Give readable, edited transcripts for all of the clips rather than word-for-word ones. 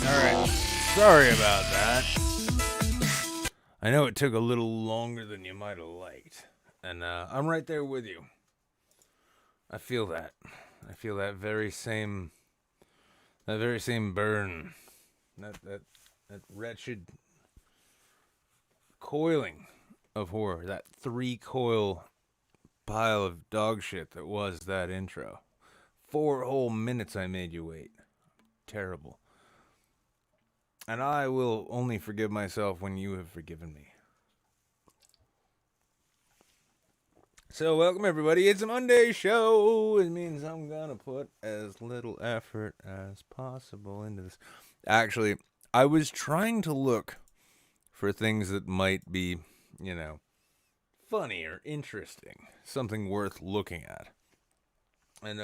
Alright, sorry about that. I know it took a little longer than you might have liked. And I'm right there with you. I feel that. I feel that very same burn. That wretched coiling of horror. That 3-coil pile of dog shit that was that intro. 4 whole minutes I made you wait. Terrible. And I will only forgive myself when you have forgiven me. So, welcome everybody. It's a Monday show. It means I'm gonna put as little effort as possible into this. Actually, I was trying to look for things that might be, funny or interesting. Something worth looking at. And,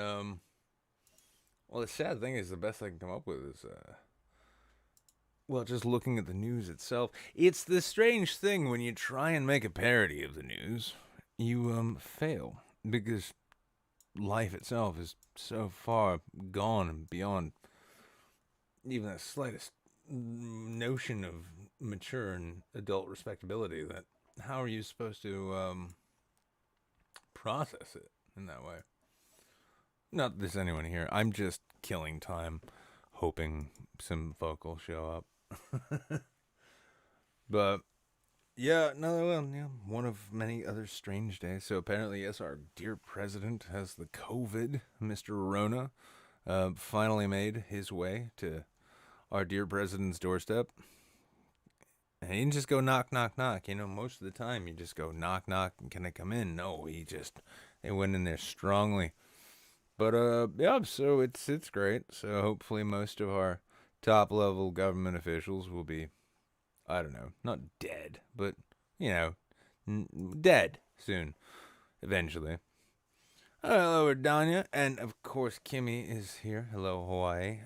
well, the sad thing is the best I can come up with is, just looking at the news itself. It's the strange thing when you try and make a parody of the news, you fail because life itself is so far gone and beyond even the slightest notion of mature and adult respectability that how are you supposed to process it in that way? Not that there's anyone here. I'm just killing time, hoping some folk will show up. But yeah, one of many other strange days. So apparently, yes, our dear president has the COVID. Mr. Rona finally made his way to our dear president's doorstep. And he didn't just go knock, knock, knock. Most of the time you just go knock, knock, and can I come in? No, they went in there strongly. But so it's great. So hopefully most of our top level government officials will be, I don't know, not dead, but dead soon, eventually. Hello, Danya, and of course Kimmy is here. Hello, Hawaii.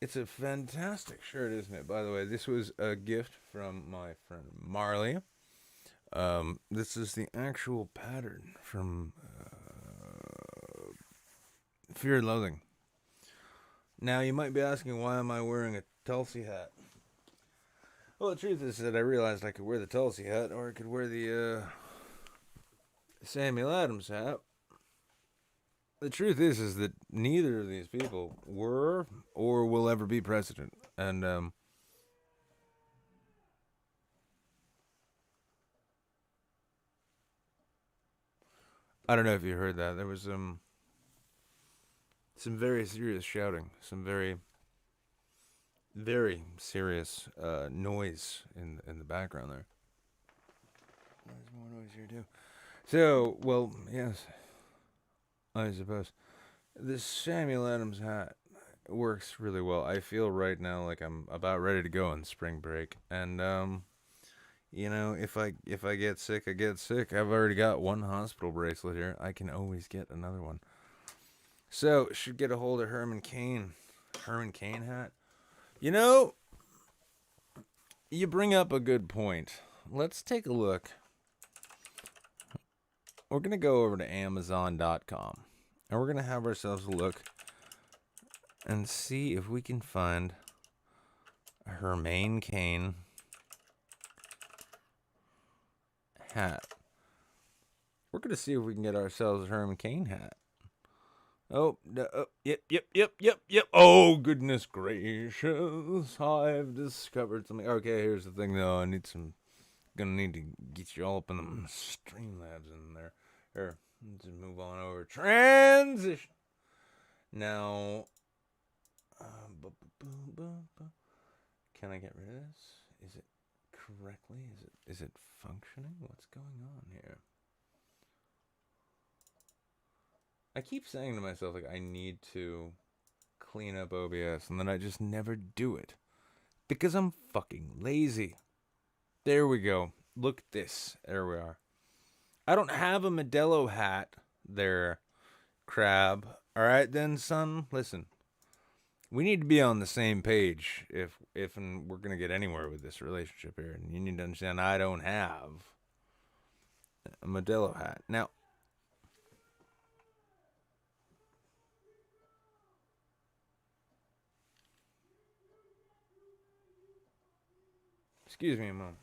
It's a fantastic shirt, isn't it? By the way, this was a gift from my friend Marley. This is the actual pattern from Fear and Loathing. Now, you might be asking, why am I wearing a Tulsi hat? Well, the truth is that I realized I could wear the Tulsi hat, or I could wear the Samuel Adams hat. The truth is that neither of these people were or will ever be president. And, I don't know if you heard that. There was, some very serious shouting. Some very, very serious, noise in the background there. There's more noise here, too. So, well, yes, I suppose. This Samuel Adams hat works really well. I feel right now like I'm about ready to go on spring break. And, if I get sick, I get sick. I've already got one hospital bracelet here. I can always get another one. So, should get a hold of Herman Cain. Herman Cain hat. You bring up a good point. Let's take a look. We're going to go over to Amazon.com. And we're going to have ourselves a look and see if we can find a Herman Cain hat. We're going to see if we can get ourselves a Herman Cain hat. Oh, yep. Oh, goodness gracious. I've discovered something. Okay, here's the thing, though. Gonna need to get you all up in them Streamlabs in there. Here, let's just move on over. Transition. Now, can I get rid of this? Is it correctly? Is it functioning? What's going on here? I keep saying to myself, I need to clean up OBS, and then I just never do it. Because I'm fucking lazy. There we go. Look at this. There we are. I don't have a Modelo hat there, Crab. Alright then, son, listen. We need to be on the same page if and we're going to get anywhere with this relationship here. And you need to understand I don't have a Modelo hat. Now, Excuse me a moment.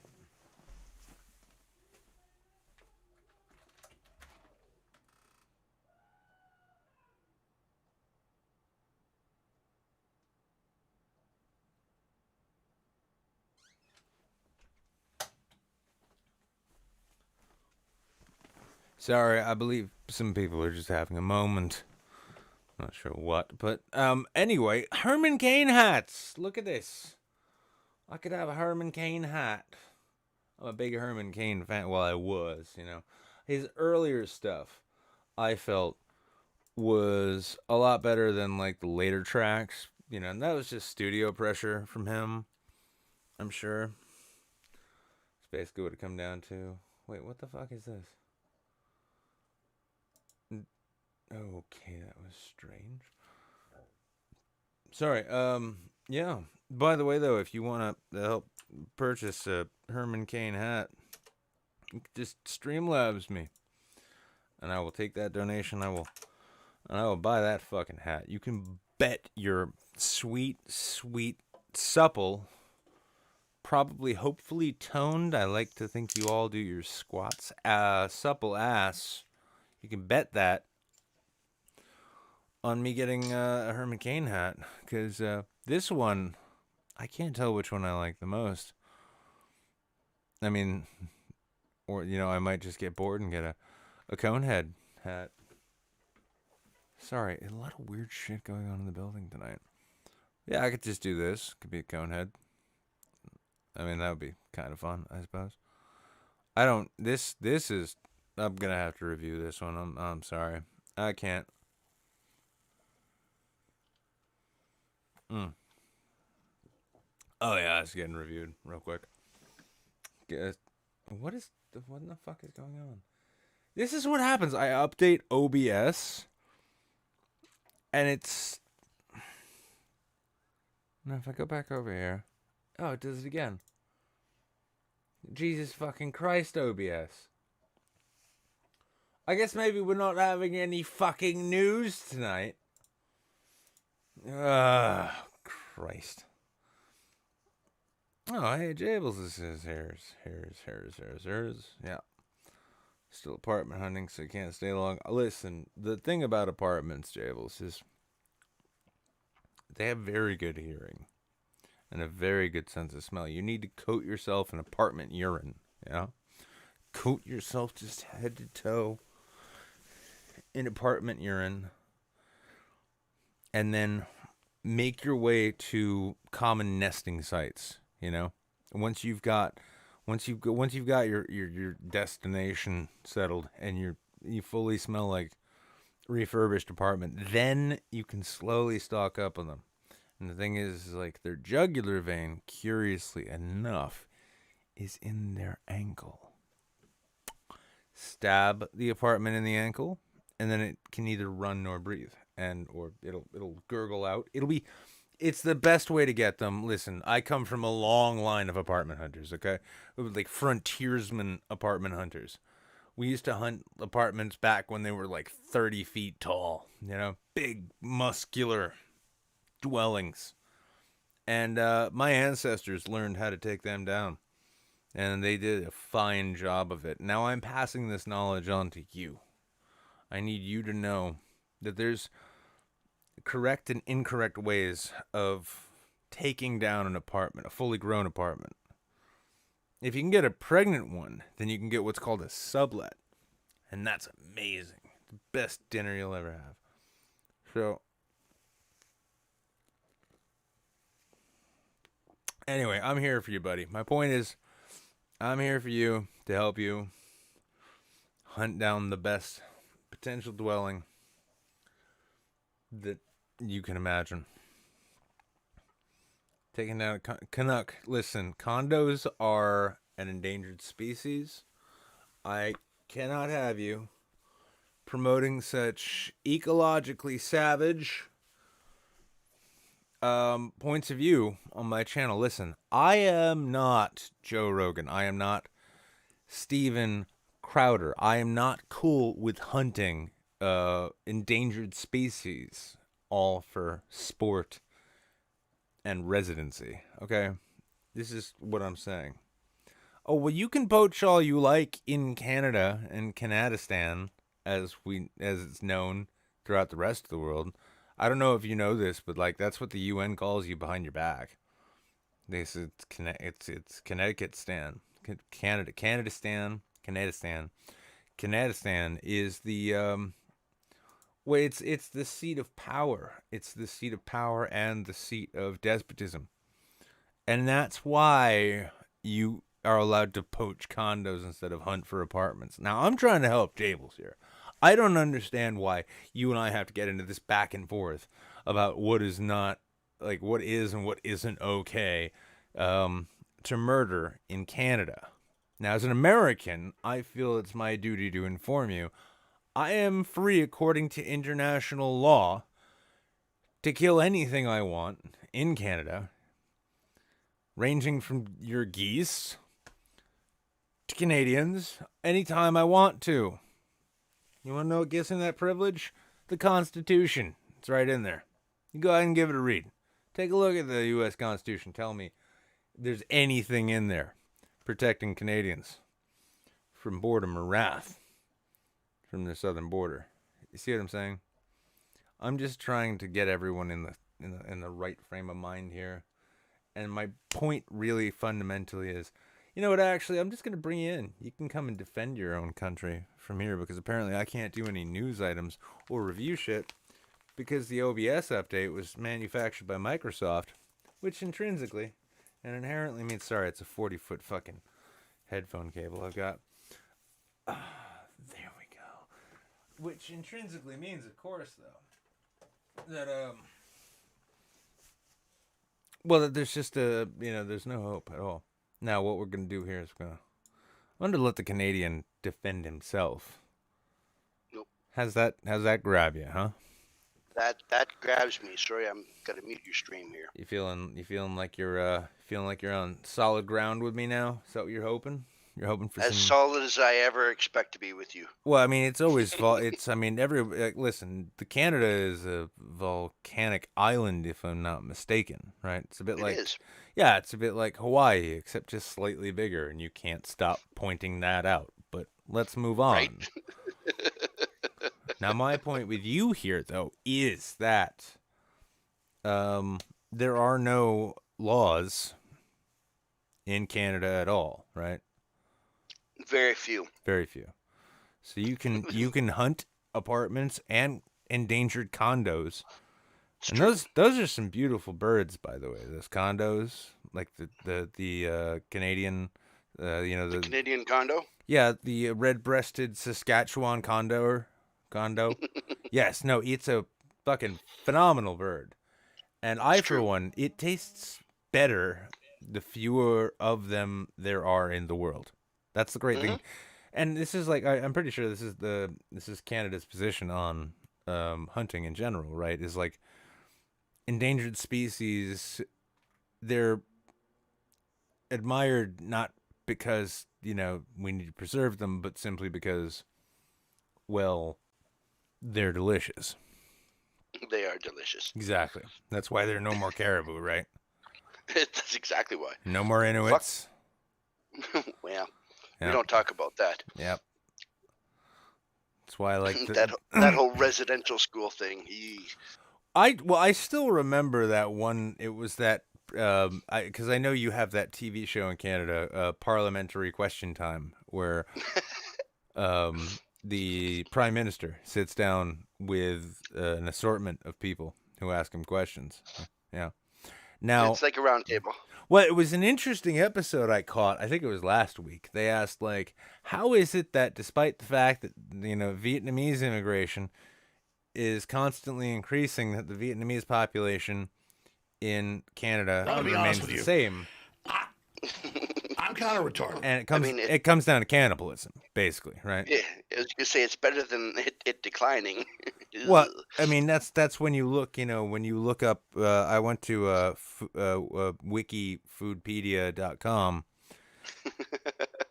Sorry, I believe some people are just having a moment. Not sure what, but anyway, Herman Cain hats. Look at this. I could have a Herman Cain hat. I'm a big Herman Cain fan. Well, I was, His earlier stuff, I felt, was a lot better than like the later tracks, and that was just studio pressure from him, I'm sure. It's basically what it come down to. Wait, what the fuck is this? Okay, that was strange. Sorry. Yeah. By the way, though, if you want to help purchase a Herman Cain hat, just Streamlabs me, and I will take that donation. I will buy that fucking hat. You can bet your sweet, supple, probably, hopefully toned. I like to think you all do your squats. Supple ass. You can bet that on me getting a Herman Cain hat, because this one, I can't tell which one I like the most. I mean, or I might just get bored and get a Conehead hat. Sorry, a lot of weird shit going on in the building tonight. Yeah, I could just do this. Could be a Conehead. I mean, that would be kind of fun, I suppose. I don't. This is. I'm gonna have to review this one. I'm sorry. I can't. Oh yeah, it's getting reviewed real quick. What in the fuck is going on? This is what happens. I update OBS, and it's. Now if I go back over here, oh, it does it again. Jesus fucking Christ, OBS. I guess maybe we're not having any fucking news tonight. Christ. Oh, hey, Jables, this is here's. Yeah. Still apartment hunting, so you can't stay long. Listen, the thing about apartments, Jables, is they have very good hearing and a very good sense of smell. You need to coat yourself in apartment urine, Coat yourself just head to toe in apartment urine, and then make your way to common nesting sites. Once you've got your destination settled and you fully smell like refurbished apartment, then you can slowly stock up on them. And the thing is like their jugular vein, curiously enough, is in their ankle. Stab the apartment in the ankle, and then it can neither run nor breathe, or it'll gurgle out. It's the best way to get them. Listen, I come from a long line of apartment hunters, okay? Like frontiersman apartment hunters. We used to hunt apartments back when they were like 30 feet tall, big, muscular dwellings. And my ancestors learned how to take them down. And they did a fine job of it. Now I'm passing this knowledge on to you. I need you to know that there's correct and incorrect ways of taking down an apartment, a fully grown apartment. If you can get a pregnant one, then you can get what's called a sublet. And that's amazing. The best dinner you'll ever have. So, anyway, I'm here for you, buddy. My point is, I'm here for you to help you hunt down the best potential dwelling that you can imagine. Taking down a Canuck. Listen, condos are an endangered species. I cannot have you promoting such ecologically savage points of view on my channel. Listen, I am not Joe Rogan. I am not Steven Crowder. I am not cool with hunting endangered species, all for sport and residency. Okay, this is what I'm saying. Oh, well, you can poach all you like in Canada and Canadistan, as it's known throughout the rest of the world. I don't know if you know this, but like that's what the UN calls you behind your back. They said it's Connecticut Stan, Canadistan. Canadistan is the well, it's the seat of power. It's the seat of power and the seat of despotism, and that's why you are allowed to poach condos instead of hunt for apartments. Now, I'm trying to help Jables here. I don't understand why you and I have to get into this back and forth about what is not, like, what is and what isn't okay to murder in Canada. Now, as an American, I feel it's my duty to inform you I am free, according to international law, to kill anything I want in Canada, ranging from your geese to Canadians anytime I want to. You want to know what gives him that privilege? The Constitution. It's right in there. You go ahead and give it a read. Take a look at the U.S. Constitution. Tell me if there's anything in there protecting Canadians from boredom or wrath from the southern border. You see what I'm saying? I'm just trying to get everyone in the right frame of mind here. And my point really fundamentally is, you know what, actually, I'm just going to bring you in. You can come and defend your own country from here, because apparently I can't do any news items or review shit because the OBS update was manufactured by Microsoft, which intrinsically and inherently means, sorry, it's a 40-foot fucking headphone cable I've got. There we go. Which intrinsically means, of course, though, that, well, that there's just there's no hope at all. Now, what we're going to do here is I'm going to let the Canadian defend himself. Nope. How's that grab you, huh? That grabs me. Sorry, I'm gonna mute your stream here. You feeling like you're on solid ground with me now? Is that what you're hoping? You're hoping for as solid as I ever expect to be with you. Well, I mean, it's always listen, the Canada is a volcanic island, if I'm not mistaken, right? It's a bit yeah, it's a bit like Hawaii, except just slightly bigger, and you can't stop pointing that out. But let's move on. Right? Now, my point with you here, though, is that there are no laws in Canada at all, right? Very few. Very few. So you can hunt apartments and endangered condos. And those are some beautiful birds, by the way. Those condos, like the Canadian, the Canadian condo. Yeah, the red-breasted Saskatchewan condo. Yes, no, it's a fucking phenomenal bird. And for one, it tastes better the fewer of them there are in the world. That's the great thing. And this is like, I'm pretty sure this is Canada's position on hunting in general, right? Is like endangered species, they're admired not because, we need to preserve them, but simply because, well, they're delicious. They are delicious. Exactly. That's why there are no more caribou, right? That's exactly why. No more Inuits. Well, we don't talk about that. Yep. That's why I like that whole residential school thing. I still remember that one. It was that because I know you have that TV show in Canada, Parliamentary Question Time, where the Prime Minister sits down with an assortment of people who ask him questions. Yeah. Now it's like a round table. Well, it was an interesting episode I caught. I think it was last week. They asked, like, how is it that despite the fact that, Vietnamese immigration is constantly increasing, that the Vietnamese population in Canada remains the same? I'm kind of retarded. And it comes down to cannibalism, basically, right? Yeah, I was going to say it's better than it declining. Well, I mean, that's when you look, when you look up, I went to wikifoodpedia.com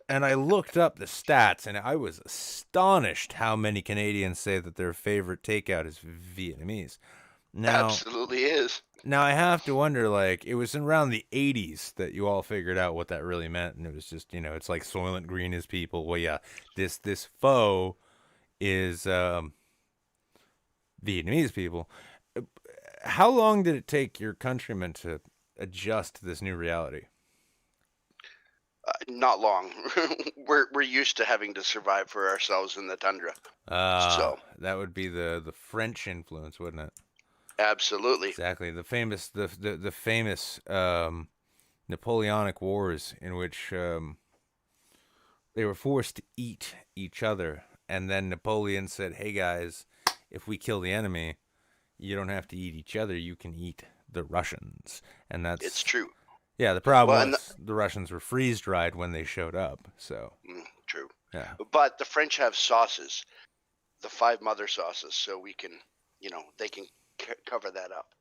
and I looked up the stats, and I was astonished how many Canadians say that their favorite takeout is Vietnamese. Now, Absolutely is. now I have to wonder, like, it was around the 80s that you all figured out what that really meant, and it was just, it's like Soylent Green is people. Well, yeah, this foe is Vietnamese people. How long did it take your countrymen to adjust to this new reality? Not long. We're used to having to survive for ourselves in the tundra. So That would be the French influence, wouldn't it? absolutely, Exactly. The famous Napoleonic Wars in which they were forced to eat each other, and then Napoleon said, "Hey guys, if we kill the enemy, you don't have to eat each other. You can eat the Russians." And it's that's true. yeah. The problem Well, was the Russians were freeze dried when they showed up. So true. yeah. But the French have sauces, the five mother sauces, so we can, they can cover that up.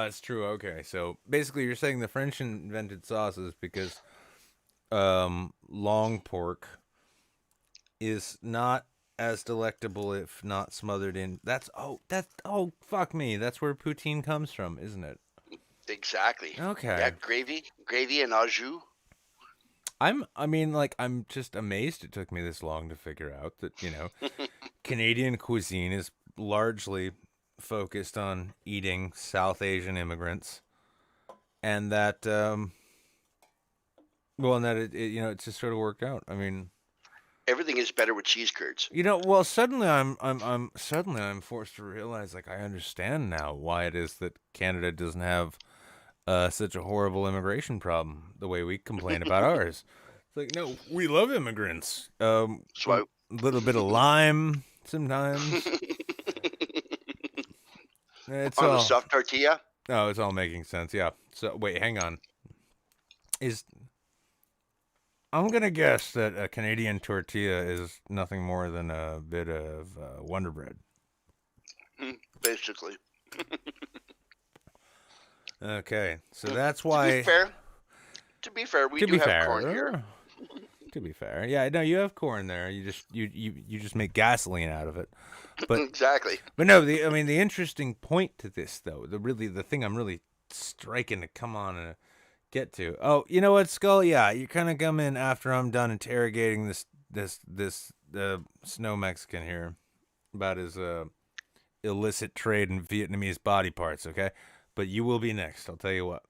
It's true. Okay, so basically, you're saying the French invented sauces because long pork is not as delectable if not smothered in. Oh fuck me. That's where poutine comes from, isn't it? Exactly. Okay. Yeah, gravy and au jus. I'm just amazed it took me this long to figure out that, Canadian cuisine is largely focused on eating South Asian immigrants, and that and that it just sort of worked out. I mean, Everything is better with cheese curds. well, suddenly I'm forced to realize, like, I understand now why it is that Canada doesn't have such a horrible immigration problem the way we complain about ours. It's like, no, we love immigrants. A So little bit of lime sometimes. It's on a all stuffed tortilla. no, it's all making sense. Yeah. So wait, hang on. I'm gonna guess that a Canadian tortilla is nothing more than a bit of Wonder Bread. Basically. Okay, so that's To be why. fair, we do have corn here. To be fair, yeah, no, you have corn there. You just make gasoline out of it. But Exactly. no, the interesting point to this though, the thing I'm really striking to come on and get to. Oh, you know what, Skull? Yeah, you kind of come in after I'm done interrogating this snow Mexican here about his illicit trade in Vietnamese body parts. Okay, but you will be next. I'll tell you what.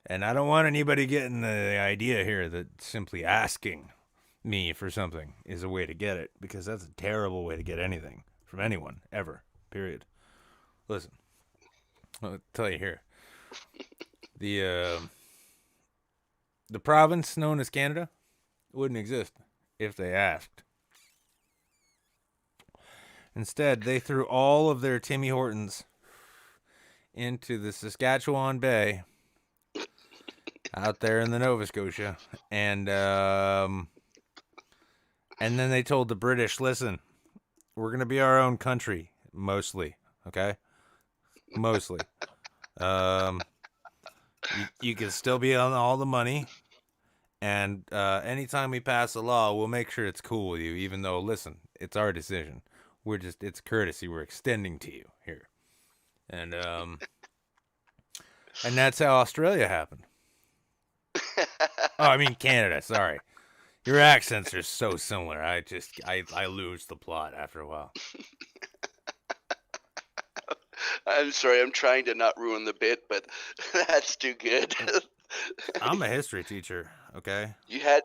And I don't want anybody getting the idea here that simply asking me for something is a way to get it, because that's a terrible way to get anything from anyone, ever. Period. Listen, I'll tell you here. The province known as Canada wouldn't exist if they asked. Instead, they threw all of their Timmy Hortons into the Saskatchewan Bay out there in the Nova Scotia, and then they told the British, "Listen, we're gonna be our own country mostly, okay? Mostly. You can still be on all the money, and anytime we pass a law, we'll make sure it's cool with you. Even though, listen, it's our decision. It's courtesy. We're extending to you here, and that's how Australia happened." Oh, I mean Canada. Sorry, your accents are so similar. I lose the plot after a while. I'm sorry, I'm trying to not ruin the bit, but that's too good. I'm a history teacher. Okay. You had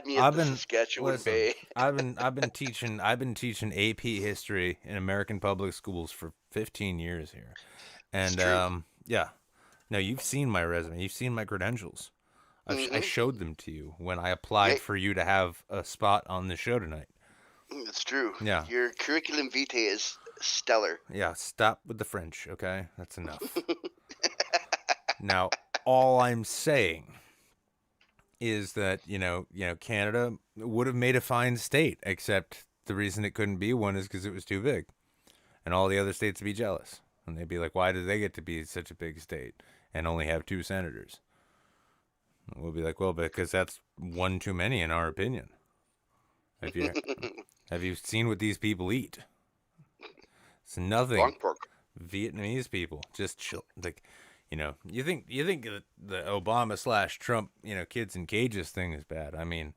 me at the Saskatchewan Listen. Bay. I've been teaching AP history in American public schools for 15 years here, and yeah. No, you've seen my resume. You've seen my credentials. I showed them to you when I applied for you to have a spot on the show tonight. That's true. Yeah. Your curriculum vitae is stellar. Yeah, stop with the French, okay? That's enough. Now, all I'm saying is that, Canada would have made a fine state, except the reason it couldn't be one is because it was too big. And all the other states would be jealous. And they'd be like, why do they get to be such a big state and only have 2 senators? And we'll be like, well, because that's one too many in our opinion. Have you seen what these people eat? It's nothing. Long pork. Vietnamese people just chill. Like, you think that the Obama / Trump, kids in cages thing is bad. I mean,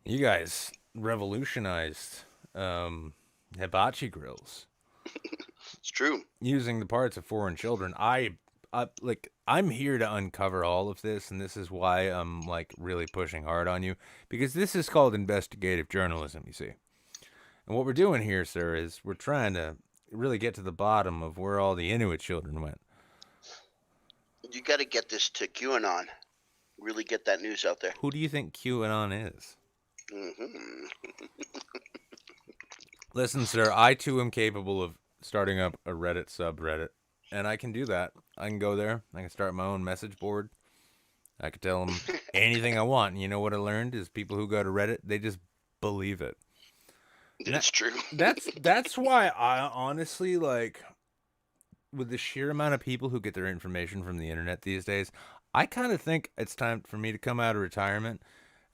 you guys revolutionized hibachi grills It's true. using the parts of foreign children. I'm here to uncover all of this, and this is why I'm like really pushing hard on you, because this is called investigative journalism, you see. And what we're doing here, sir, is we're trying to really get to the bottom of where all the Inuit children went. You got to get this to QAnon. Really get that news out there. Who do you think QAnon is? Mm-hmm. Listen, sir, I too am capable of starting up a Reddit subreddit, and I can do that. I can go there. I can start my own message board. I can tell them anything I want. And you know what I learned is people who go to Reddit, they just believe it. It's true. That's why I honestly, like, with the sheer amount of people who get their information from the internet these days, I kind of think it's time for me to come out of retirement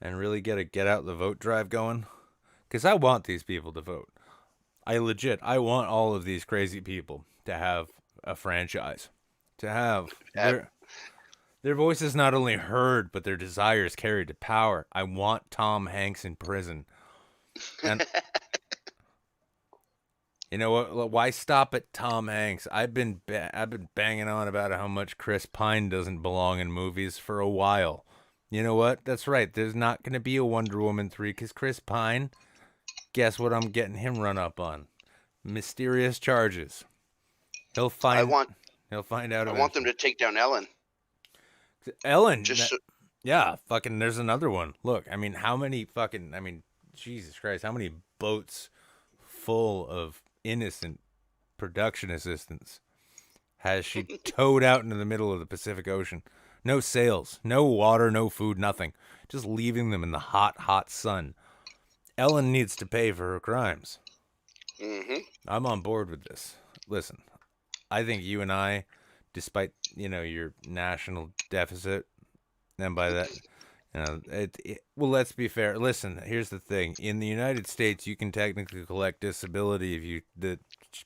and really get a get out the vote drive going, because I want these people to vote. I want all of these crazy people to have a franchise, to have their voices not only heard, but their desires carried to power. I want Tom Hanks in prison. And you know what? Why stop at Tom Hanks? I've been banging on about how much Chris Pine doesn't belong in movies for a while. You know what? That's right. There's not going to be a Wonder Woman 3 because Chris Pine, guess what I'm getting him run up on? Mysterious charges. He'll find out. I want them to take down Ellen. Ellen. Just yeah, fucking, there's another one. Look, I mean, Jesus Christ, how many boats full of innocent production assistants has she towed out into the middle of the Pacific Ocean? No sails, no water, no food, nothing. Just leaving them in the hot, hot sun. Ellen needs to pay for her crimes. Mm-hmm. I'm on board with this. Listen, I think you and I, despite, your national deficit, and by that, well, let's be fair. Listen, here's the thing. In the United States, you can technically collect disability if you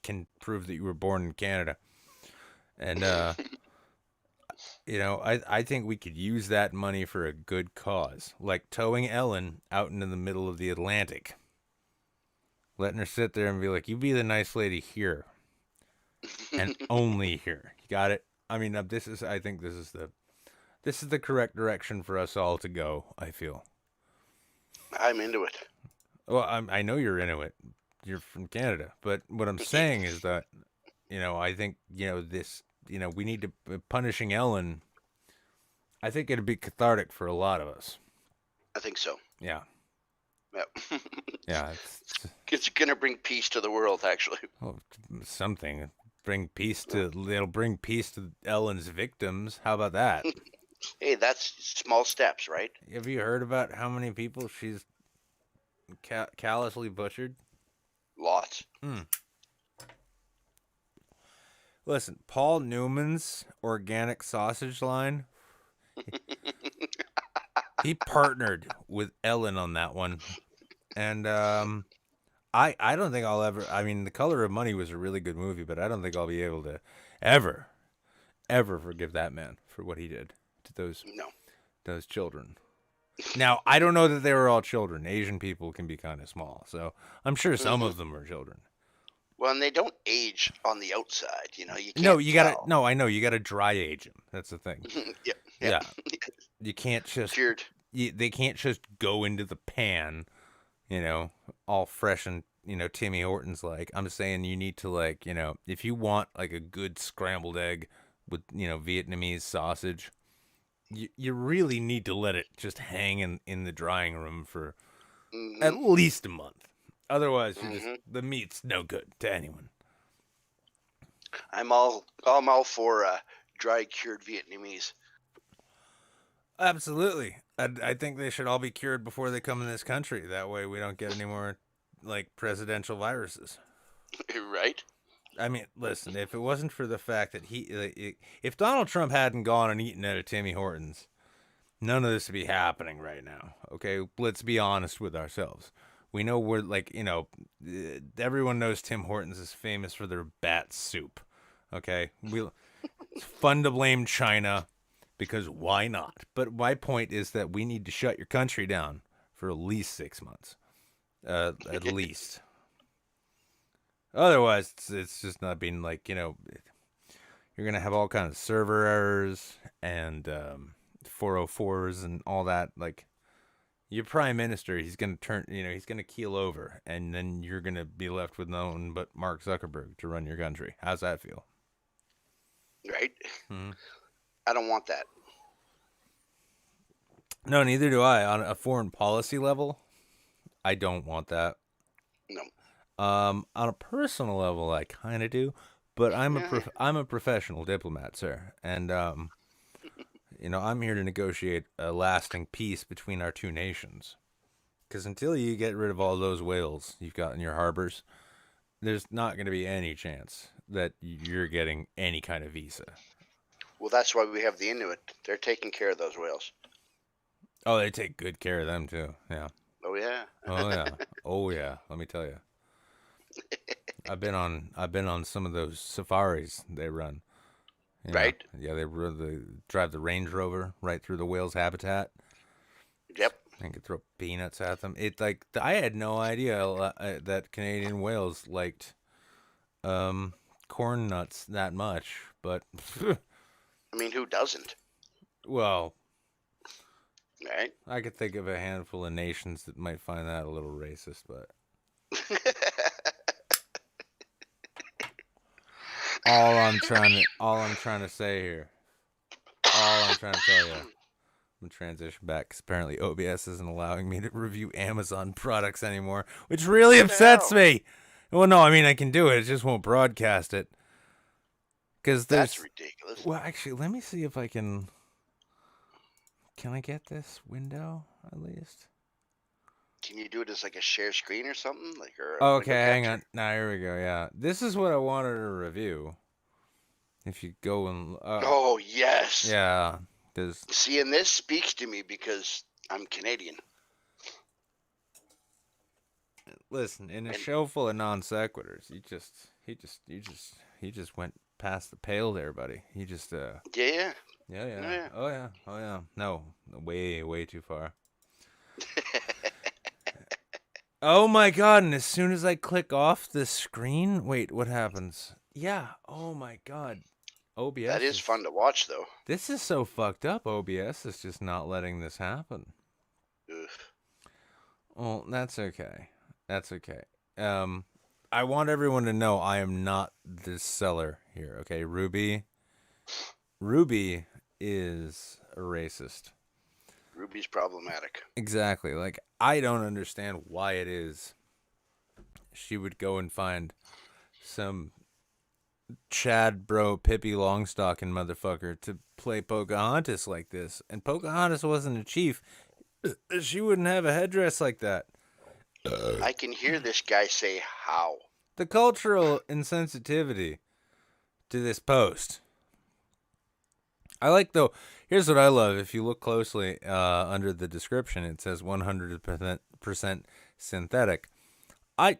can prove that you were born in Canada. And, I think we could use that money for a good cause. Like towing Ellen out into the middle of the Atlantic. Letting her sit there and be like, you be the nice lady here. And only here. You got it? I mean, I think this is the correct direction for us all to go, I feel. I'm into it. Well, I know you're into it. You're from Canada. But what I'm saying is that, I think, we need to, punishing Ellen, I think it'd be cathartic for a lot of us. I think so. Yeah. Yep. Yeah. It's going to bring peace to the world, actually. Well, something. It'll bring peace to Ellen's victims. How about that? Hey, that's small steps, right? Have you heard about how many people she's callously butchered? Lots. Listen, Paul Newman's organic sausage line, he partnered with Ellen on that one. And I don't think I'll ever, The Color of Money was a really good movie, but I don't think I'll be able to ever forgive that man for what he did to those children. Now, I don't know that they were all children. Asian people can be kind of small, so I'm sure some of them were children. Well, and they don't age on the outside, you can't I know, you gotta dry age them. That's the thing. Yeah. You can't just, cured. They can't just go into the pan, all fresh and, Timmy Hortons like. I'm saying you need to, like, if you want, like, a good scrambled egg with, Vietnamese sausage, you really need to let it just hang in the drying room for at least a month. Otherwise, the meat's no good to anyone. I'm all for dry cured Vietnamese. Absolutely. I think they should all be cured before they come in this country. That way we don't get any more, like, presidential viruses. Right? I mean, listen, if it wasn't for the fact that if Donald Trump hadn't gone and eaten at a Timmy Hortons, none of this would be happening right now. Okay? Let's be honest with ourselves. We know we're like, everyone knows Tim Hortons is famous for their bat soup. Okay, it's fun to blame China because why not? But my point is that we need to shut your country down for at least 6 months, at least. Otherwise, it's just not being like, you're gonna have all kinds of server errors and 404s and all that. Like your prime minister, he's gonna he's gonna keel over, and then you're gonna be left with no one but Mark Zuckerberg to run your country. How's that feel? Right? Hmm. I don't want that. No, neither do I. On a foreign policy level, I don't want that. No. On a personal level, I kind of do, but Yeah. I'm a professional diplomat, sir, and I'm here to negotiate a lasting peace between our two nations. Because until you get rid of all those whales you've got in your harbors, there's not going to be any chance that you're getting any kind of visa. Well, that's why we have the Inuit. They're taking care of those whales. Oh, they take good care of them too. Yeah. Oh yeah. Oh yeah. Oh yeah. Let me tell you. I've been on some of those safaris they run. Right. Yeah, they drive the Range Rover right through the whale's habitat. Yep. And could throw peanuts at them. It like I had no idea that Canadian whales liked corn nuts that much, but I mean, who doesn't? well, Right. I could think of a handful of nations that might find that a little racist, but all I'm trying to say here, all I'm trying to tell you, I'm gonna transition back because apparently OBS isn't allowing me to review Amazon products anymore, which really upsets me. Well, no, I mean I can do it, it just won't broadcast it. Because that's ridiculous. Well, actually, let me see if I can. Can I get this window at least? Can you do it as like a share screen or something? Like or Okay, hang on. Now here we go. Yeah, this is what I wanted to review. If you go and oh yes. Yeah, because see, and this speaks to me because I'm Canadian. Listen, in a show full of non sequiturs, he just went past the pale there, buddy. He just Yeah. Yeah. Oh yeah. No, way too far. Oh my god, and as soon as I click off the screen, wait, what happens? Yeah, oh my god. OBS. That is fun to watch though. This is so fucked up. OBS is just not letting this happen. Ugh. Well, that's okay. That's okay. I want everyone to know I am not the seller here, okay? Ruby is a racist. Ruby's problematic. Exactly. Like, I don't understand why it is she would go and find some Chad bro Pippi Longstocking motherfucker to play Pocahontas like this. And Pocahontas wasn't a chief. She wouldn't have a headdress like that. I can hear this guy say how. The cultural insensitivity to this post. I like, though, here's what I love. If you look closely under the description, it says 100% synthetic. I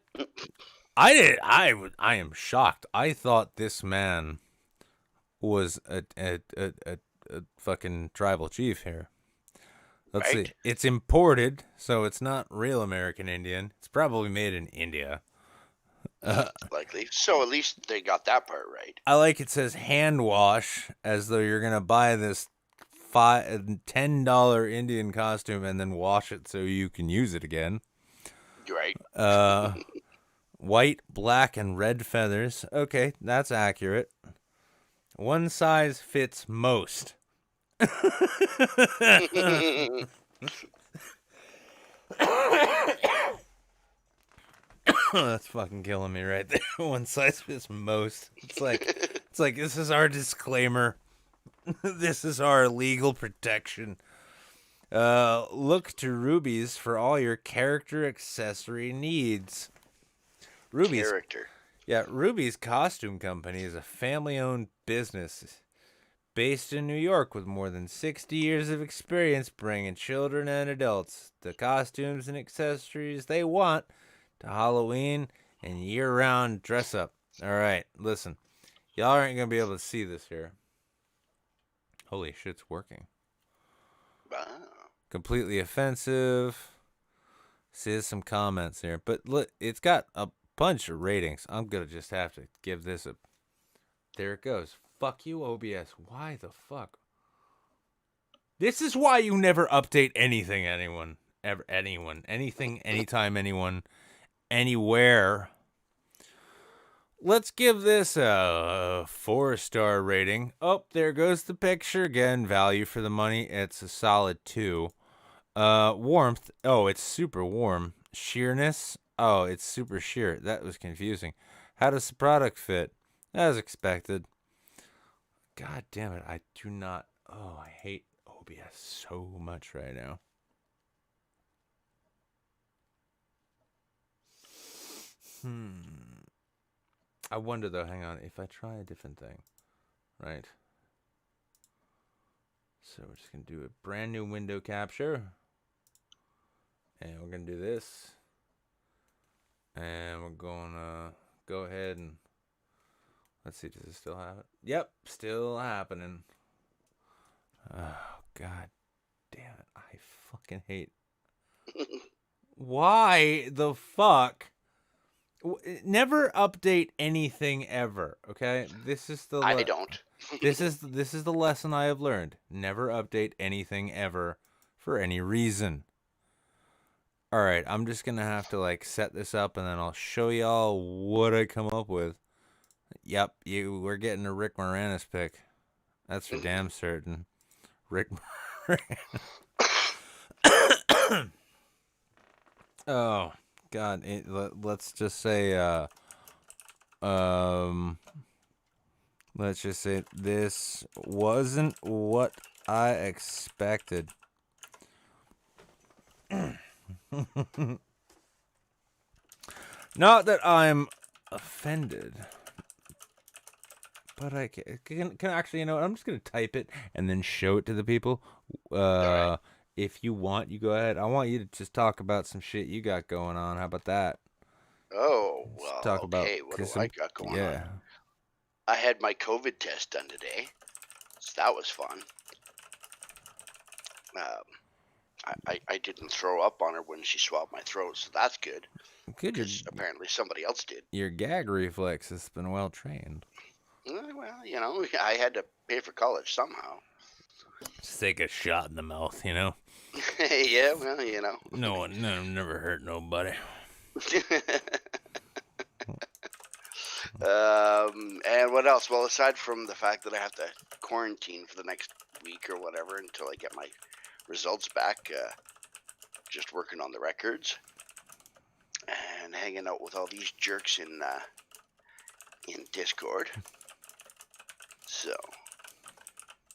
am shocked. I thought this man was a fucking tribal chief here. Let's see. It's imported, so it's not real American Indian. It's probably made in India. Likely. So at least they got that part right. I like it says hand wash, as though you're gonna buy this $10 Indian costume and then wash it so you can use it again. Right. White, black, and red feathers. Okay, that's accurate. One size fits most. That's fucking killing me right there. One size fits most. It's like this is our disclaimer. This is our legal protection. Look to Ruby's for all your character accessory needs. Ruby's costume company is a family-owned business based in New York with more than 60 years of experience bringing children and adults the costumes and accessories they want to Halloween and year-round dress-up. All right, listen. Y'all aren't going to be able to see this here. Holy shit, it's working. Wow. Completely offensive. See, there's some comments here. But look, it's got a bunch of ratings. I'm going to just have to give this a... There it goes. Fuck you, OBS. Why the fuck? This is why you never update anything, anyone. Ever, anyone. Anything, anytime, anyone. Anywhere. Let's give this a 4-star rating. Oh, there goes the picture. Again, value for the money. It's a solid 2. Warmth. Oh, it's super warm. Sheerness. Oh, it's super sheer. That was confusing. How does the product fit? As expected. God damn it. I do not. Oh, I hate OBS so much right now. I wonder though, hang on, if I try a different thing, right? So we're just going to do a brand new window capture. And we're going to do this. And we're going to go ahead and, let's see, does it still have it? Yep, still happening. Oh, God damn it. I fucking hate. Why the fuck? Never update anything ever, okay? This is the I don't. this is the lesson I have learned. Never update anything ever for any reason. All right, I'm just going to have to like set this up and then I'll show y'all what I come up with. Yep, we're getting a Rick Moranis pick. That's for damn certain. Rick Moranis. Oh, God, let's just say let's just say this wasn't what I expected. Not that I'm offended, but I can actually, you know, I'm just gonna type it and then show it to the people. Right. If you want, you go ahead. I want you to just talk about some shit you got going on. How about that? Oh, Just well, talk about okay. What do I got going on? yeah. I had my COVID test done today. So that was fun. I didn't throw up on her when she swabbed my throat, so that's good. Good. Because apparently somebody else did. Your gag reflex has been well trained. Well, you know, I had to pay for college somehow. Just take a shot in the mouth, you know. Yeah, well, you know. No, never hurt nobody. And what else? Well, aside from the fact that I have to quarantine for the next week or whatever until I get my results back, just working on the records and hanging out with all these jerks in Discord. So,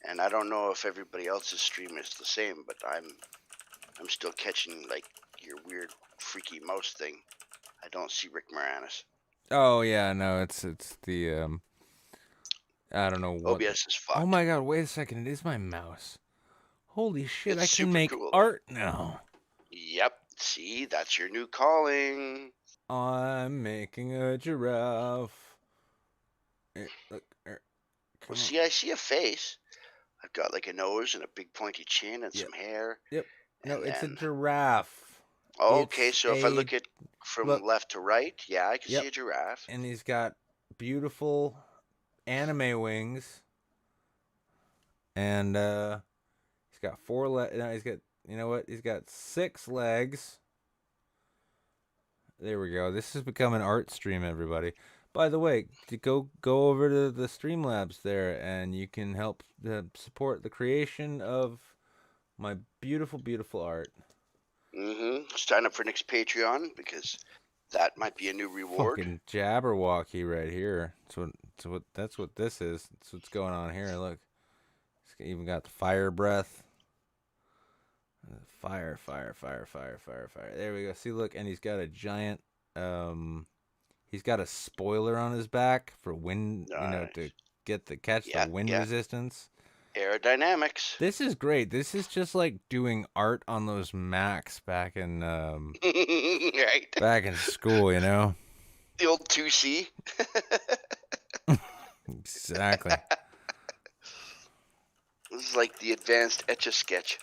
and I don't know if everybody else's stream is the same, but I'm still catching like your weird freaky mouse thing. I don't see Rick Moranis. Oh yeah, no, it's the I don't know what. OBS is fucked. Oh my God! Wait a second, it is my mouse. Holy shit! It's I can super make cool. art now. Yep. See, that's your new calling. I'm making a giraffe. Look, Well, see, I see a face. I've got like a nose and a big pointy chin and some hair. Yep. No, and it's a then- giraffe. Okay, It's so if I look at from left to right, yeah, I can Yep. see a giraffe. And he's got beautiful anime wings. And he's got 4 legs. No, he's got, you know what? He's got 6 legs. There we go. This has become an art stream, everybody. By the way, go over to the Streamlabs there, and you can help support the creation of my beautiful, beautiful art. Sign up for next Patreon because that might be a new reward. Fucking Jabberwocky right here. That's what this is. That's what's going on here. Look, it's even got the fire breath. Fire. There we go. See, look, and he's got a giant. He's got a spoiler on his back for wind. Nice. You know, to catch the wind resistance. Aerodynamics. This is great. This is just like doing art on those Macs Right. back in school, you know? The old 2C. Exactly. This is like the advanced Etch-a-Sketch.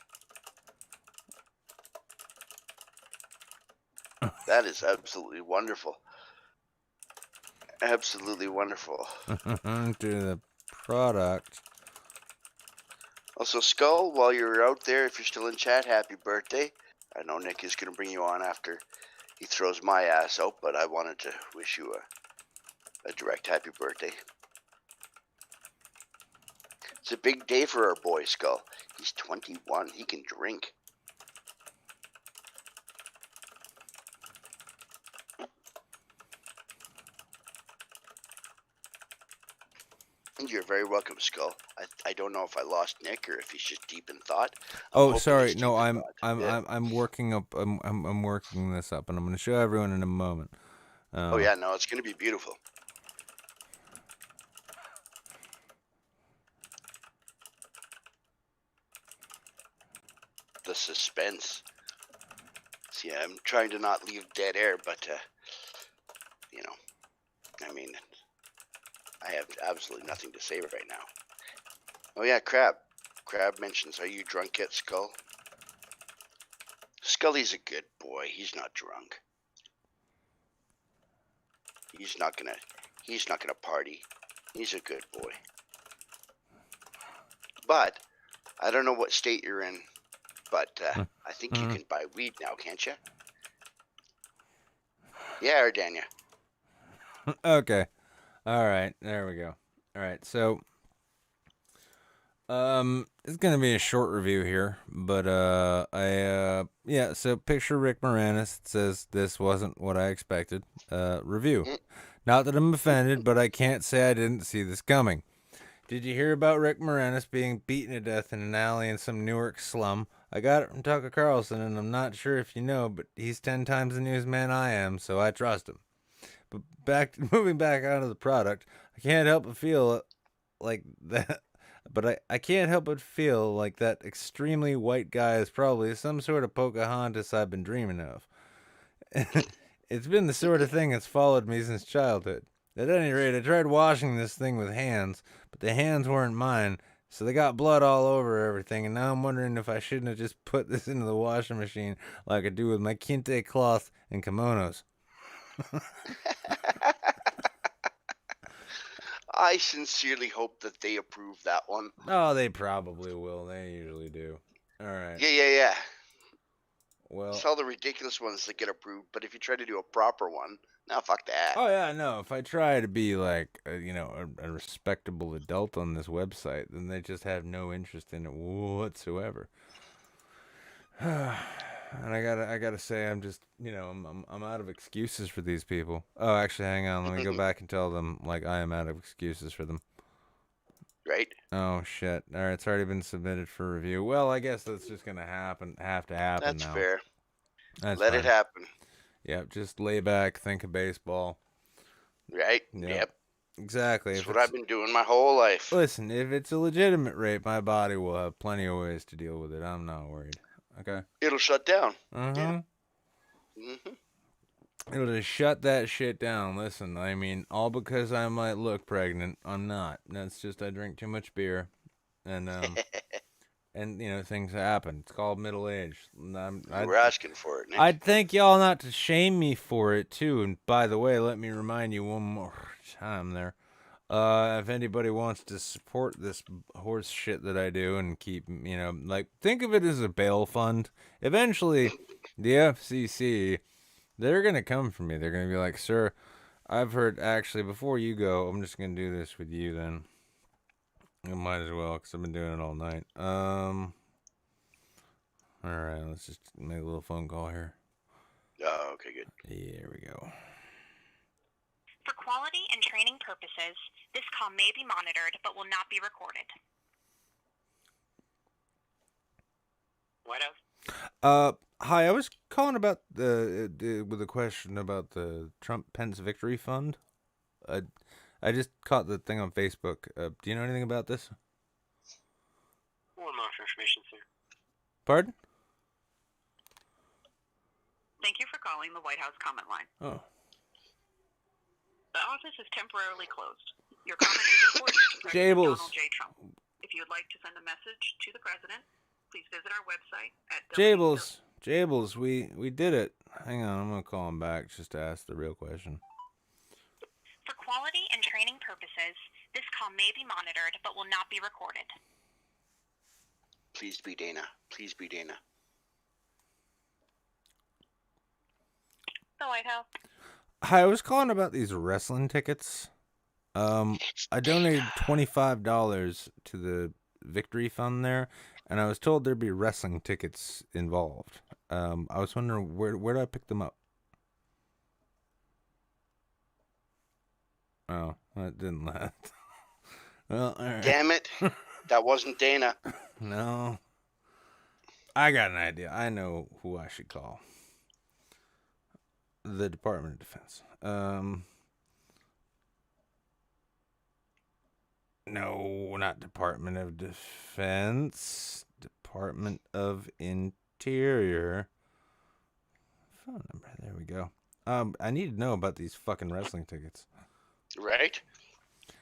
That is absolutely wonderful. Absolutely wonderful. To the product. Also, Skull, while you're out there, if you're still in chat, happy birthday. I know Nick is going to bring you on after he throws my ass out, but I wanted to wish you a direct happy birthday. It's a big day for our boy, Skull. He's 21. He can drink. You're very welcome, Skull. I don't know if I lost Nick or if he's just deep in thought. Oh, sorry. No, I'm working up. I'm working this up, and I'm going to show everyone in a moment. Oh yeah, no, it's going to be beautiful. The suspense. See, I'm trying to not leave dead air, but you know, I mean, I have absolutely nothing to say right now. Oh yeah, Crab. Crab mentions, "Are you drunk yet, Skull?" Scully's a good boy. He's not drunk. He's not gonna party. He's a good boy. But I don't know what state you're in, but I think you can buy weed now, can't you? Yeah, Ardania. Okay. All right. There we go. All right. So, it's gonna be a short review here, but yeah. So picture Rick Moranis. It says this wasn't what I expected. Review. Not that I'm offended, but I can't say I didn't see this coming. Did you hear about Rick Moranis being beaten to death in an alley in some Newark slum? I got it from Tucker Carlson, and I'm not sure if you know, but he's 10 times the newsman I am, so I trust him. But moving back out of the product, I can't help but feel like that. But I can't help but feel like that extremely white guy is probably some sort of Pocahontas I've been dreaming of. It's been the sort of thing that's followed me since childhood. At any rate, I tried washing this thing with hands, but the hands weren't mine, so they got blood all over everything, and now I'm wondering if I shouldn't have just put this into the washing machine like I do with my kente cloth and kimonos. I sincerely hope that they approve that one. Oh, they probably will. They usually do. All right. Yeah. Well, It's all the ridiculous ones that get approved, but if you try to do a proper one, no, fuck that. oh yeah, no. If I try to be like a respectable adult on this website, then they just have no interest in it whatsoever. And I gotta say, I'm just I'm out of excuses for these people. Oh, actually, hang on. Let me go back and tell them like I am out of excuses for them. Right? Oh shit! All right, it's already been submitted for review. Well, I guess that's just gonna have to happen That's now. fair. That's Let fine. it happen. Yep, just lay back, think of baseball. Right? Yep. Exactly. That's what I've been doing my whole life. Listen, if it's a legitimate rape, my body will have plenty of ways to deal with it. I'm not worried. Okay. It'll shut down. Yeah. Mm-hmm. It'll just shut that shit down. Listen, I mean, all because I might look pregnant. I'm not. That's just I drink too much beer, and and things happen. It's called middle age. We're asking for it, Nick. I'd thank y'all not to shame me for it too. And by the way, let me remind you one more time there. If anybody wants to support this horse shit that I do and keep, think of it as a bail fund. Eventually, the FCC, they're going to come for me. They're going to be like, sir, I've heard, actually, before you go, I'm just going to do this with you then. I might as well, because I've been doing it all night. Alright, let's just make a little phone call here. Oh, okay, good. Here we go. For quality and training purposes, this call may be monitored but will not be recorded. What else? Hi, I was calling about with a question about the Trump-Pence Victory Fund. I just caught the thing on Facebook. Do you know anything about this? information, sir. Pardon? Thank you for calling the White House comment line. Oh. The office is temporarily closed. Your comment is important to President Jables. Donald J. Trump. If you would like to send a message to the president, please visit our website at Jables, we did it. Hang on, I'm gonna call him back just to ask the real question. For quality and training purposes, this call may be monitored but will not be recorded. Please be Dana. Please be Dana. The White House. Hi, I was calling about these wrestling tickets. I donated $25 to the victory fund there, and I was told there'd be wrestling tickets involved. I was wondering where do I pick them up? Oh, that didn't last. Well, all right. Damn it. That wasn't Dana. No. I got an idea. I know who I should call. The Department of Defense. No, not Department of Defense. Department of Interior. Phone number. There we go. I need to know about these fucking wrestling tickets. Right?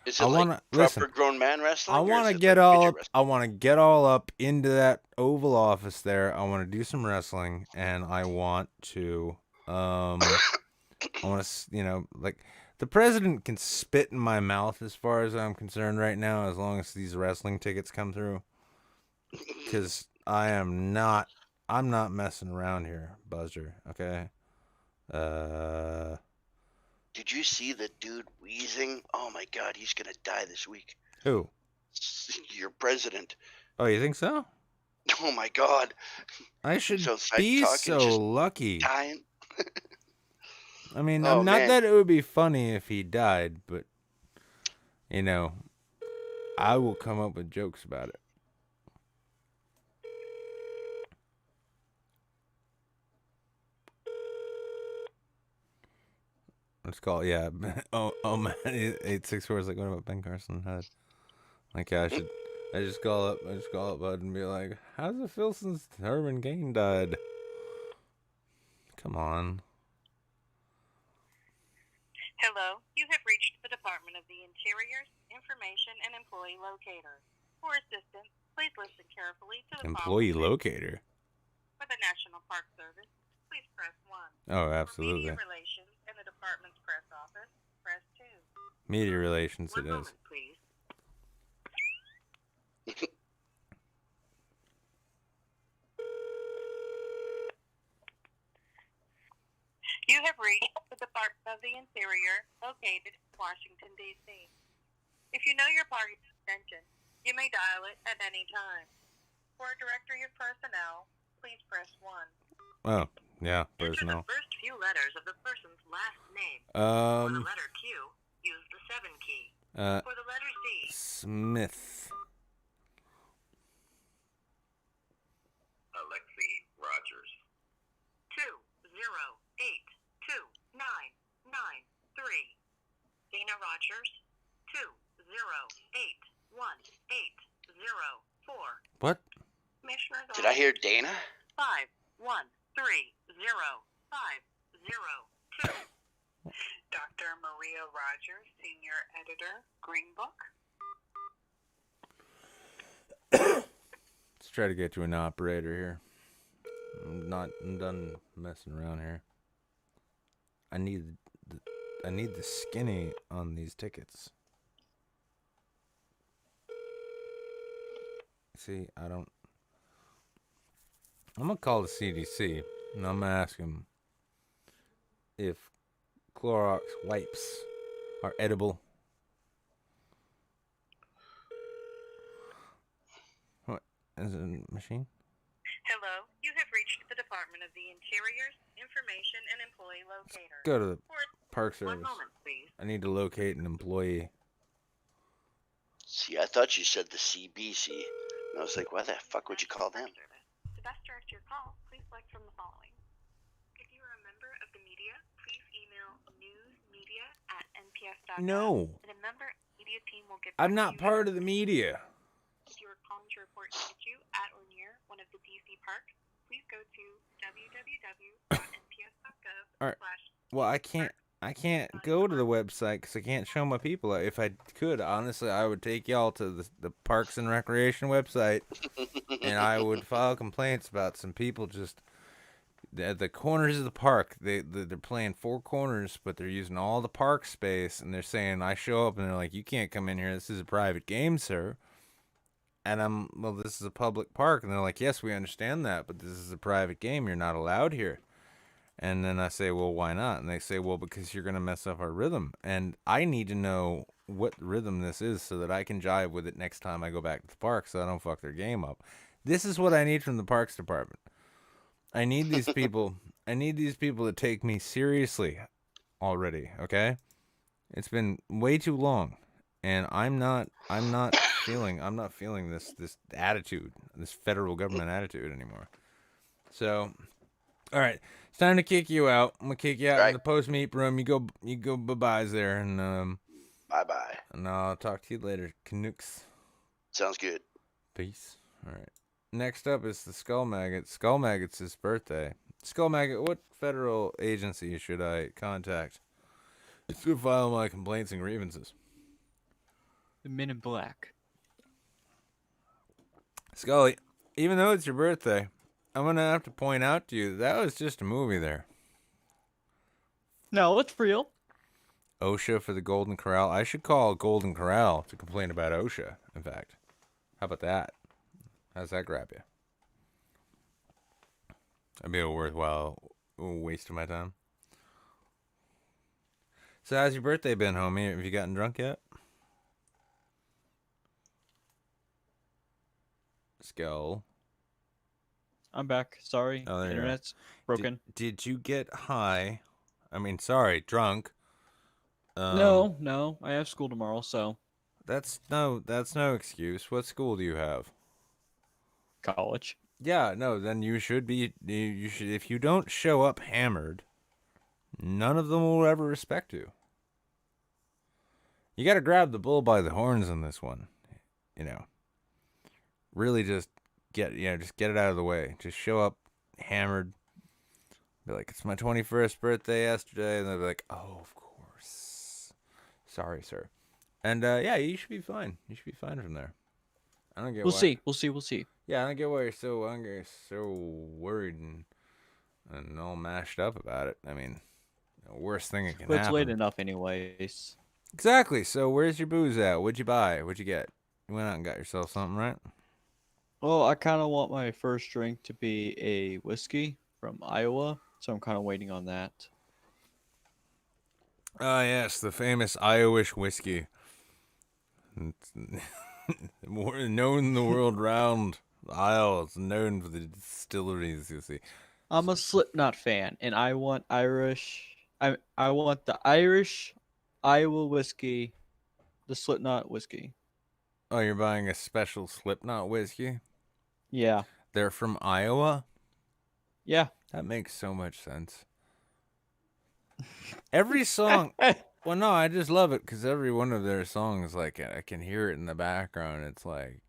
Is I it wanna- like listen, proper grown man wrestling? I or want is to it get like all midget up. wrestling? I want to get all up into that Oval Office there. I want to do some wrestling, and I want to, I want to, like the president can spit in my mouth as far as I'm concerned right now, as long as these wrestling tickets come through. Because I'm not messing around here, Buzzer. Okay. Did you see the dude wheezing? Oh my God, he's gonna die this week. Who? Your president. Oh, you think so? Oh my God. I should So side be talking, so just lucky. dying. I mean, Oh, not man. that it would be funny if he died, but, I will come up with jokes about it. Let's call it, yeah. Oh man, 864 is like, what about Ben Carson? Like, yeah, I just call up, Bud, and be like, how's it feel since Herman Cain died? Come on. Hello, you have reached the Department of the Interior's Information and Employee Locator. For assistance, please listen carefully to the Employee following. locator. For the National Park Service, please press 1. Oh, For absolutely. media relations in the department's press office, press 2. Media relations One it is. moment, please. You have reached the Department of the Interior, located in Washington, D.C. If you know your party's extension, you may dial it at any time. For a directory of personnel, please press 1. Oh, yeah, Enter personnel. the first few letters of the person's last name. For the letter Q, use the 7 key. For the letter Z, Smith. Alexi Rogers. 2082993. Dana Rogers, 2081804. What? Commissioner's Did I hear Dana? 5130502. Dr. Maria Rogers, Senior Editor, Green Book. Let's try to get to an operator here. I'm done messing around here. I need the skinny on these tickets. See, I'm gonna call the CDC and I'm gonna ask them if Clorox wipes are edible. What is it, a machine? Hello, you have reached the Department of the Interior's Information and Employee Locator. Go to the For Park one Service. moment, please. I need to locate an employee. See, I thought you said the CBC. And I was like, why the fuck would you call them? To best direct your call, please select from the following. If you are a member of the media, please email newsmedia@nps.gov. No, And a member media team will get I'm back not to you. part of the media. If you are calling to report an issue at or All right. Well, I can't go to the website because I can't show my people. If I could, honestly, I would take y'all to the Parks and Recreation website, and I would file complaints about some people just at the corners of the park. They're playing four corners, but they're using all the park space, and they're saying I show up, and they're like, "You can't come in here. This is a private game, sir." And well, this is a public park, and they're like, "Yes, we understand that, but this is a private game. You're not allowed here." And then I say, well, why not? And they say, well, because you're going to mess up our rhythm. And I need to know what rhythm this is so that I can jive with it next time I go back to the park so I don't fuck their game up. This is what I need from the Parks Department. I need these people. I need these people to take me seriously already, okay? It's been way too long. And I'm not feeling this attitude, this federal government attitude anymore. So, all right, it's time to kick you out. I'm gonna kick you out in the post-meet room. You go bye-byes there, and bye-bye. And I'll talk to you later, Canucks. Sounds good. Peace. All right. Next up is the Skull Maggot. Skull Maggot's his birthday. Skull Maggot, what federal agency should I contact to file my complaints and grievances? The Men in Black. Scully, even though it's your birthday, I'm going to have to point out to you that was just a movie there. No, it's real. OSHA for the Golden Corral. I should call Golden Corral to complain about OSHA, in fact. How about that? How's that grab you? That'd be a worthwhile waste of my time. So how's your birthday been, homie? Have you gotten drunk yet? Skull. I'm back. Sorry. Oh, there Internet's broken. Did you get high? I mean, sorry, drunk. No. I have school tomorrow, so. That's no excuse. What school do you have? College. Yeah, no, then you should if you don't show up hammered, none of them will ever respect you. You got to grab the bull by the horns on this one. You know. Really just get it out of the way. Just show up hammered. Be like, it's my 21st birthday yesterday, and they'll be like, oh, of course. Sorry, sir. And yeah, you should be fine. You should be fine from there. I don't get. We'll see. Yeah, I don't get why you're so worried and all mashed up about it. I mean, the worst thing that can happen. But it's late enough, anyways. Exactly. So where's your booze at? What'd you buy? What'd you get? You went out and got yourself something, right? Well, I kind of want my first drink to be a whiskey from Iowa, so I'm kind of waiting on that. Ah, yes, the famous Iowish whiskey. More known the world round. The Isle is known for the distilleries, you see. I'm a Slipknot fan, and I want Irish. I want the Irish Iowa whiskey, the Slipknot whiskey. Oh, you're buying a special Slipknot whiskey? Yeah. They're from Iowa? Yeah. That makes so much sense. Every song... Well, no, I just love it because every one of their songs, like, I can hear it in the background. It's like,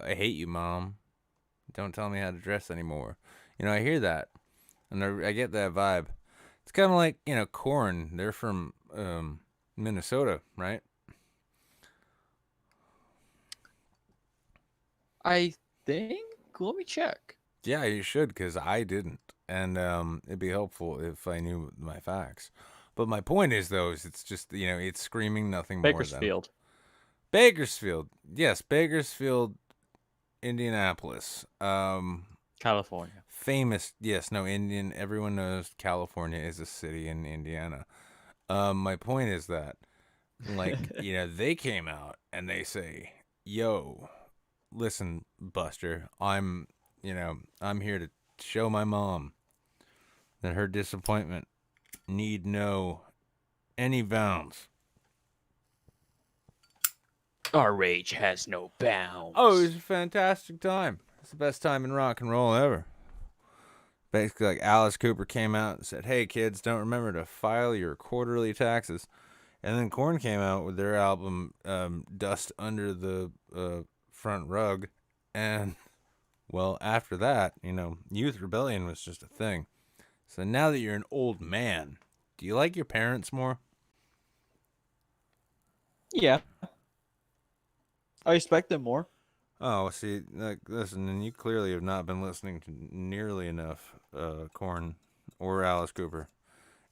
I hate you, Mom. Don't tell me how to dress anymore. You know, I hear that, and I get that vibe. It's kind of like, you know, Korn. They're from Minnesota, right? I think. Let me check. Yeah, you should, because I didn't. And it'd be helpful if I knew my facts. But my point is, though, is it's just, you know, it's screaming nothing more than... Bakersfield. Yes, Bakersfield, Indianapolis. California. Famous, yes, no, Indian. Everyone knows California is a city in Indiana. My point is that, like, you know, they came out and they say, yo, listen, Buster, I'm here to show my mom that her disappointment need know any bounds. Our rage has no bounds. Oh, it was a fantastic time. It's the best time in rock and roll ever. Basically, like, Alice Cooper came out and said, hey, kids, don't remember to file your quarterly taxes. And then Korn came out with their album, Dust Under the Front Rug. And Well, after that, youth rebellion was just a thing. So now that you're an old man, do you like your parents more? Yeah, I respect them more. Oh, see, like, listen, and you clearly have not been listening to nearly enough Korn or Alice Cooper.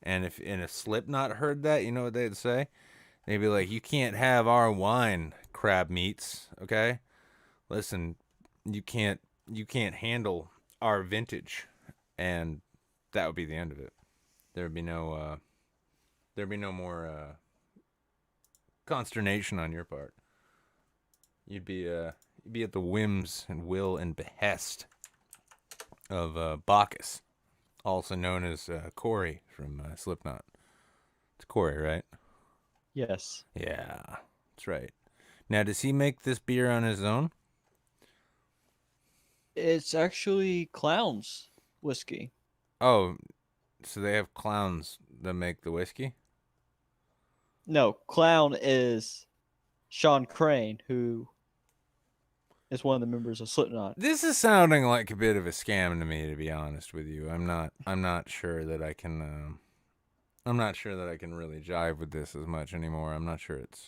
And if Slipknot heard that, you know what they'd say? They'd be like, "You can't have our wine, crab meats. Okay, listen, you can't handle our vintage," and that would be the end of it. There'd be no more consternation on your part. You'd be at the whims and will and behest of Bacchus, also known as Corey from Slipknot. It's Corey, right? Yes. Yeah, that's right. Now, does he make this beer on his own? It's actually Clown's whiskey. Oh, so they have clowns that make the whiskey? No, Clown is Sean Crane, who is one of the members of Slipknot. This is sounding like a bit of a scam to me, to be honest with you. I'm not sure that I can. I'm not sure that I can really jive with this as much anymore. I'm not sure it's.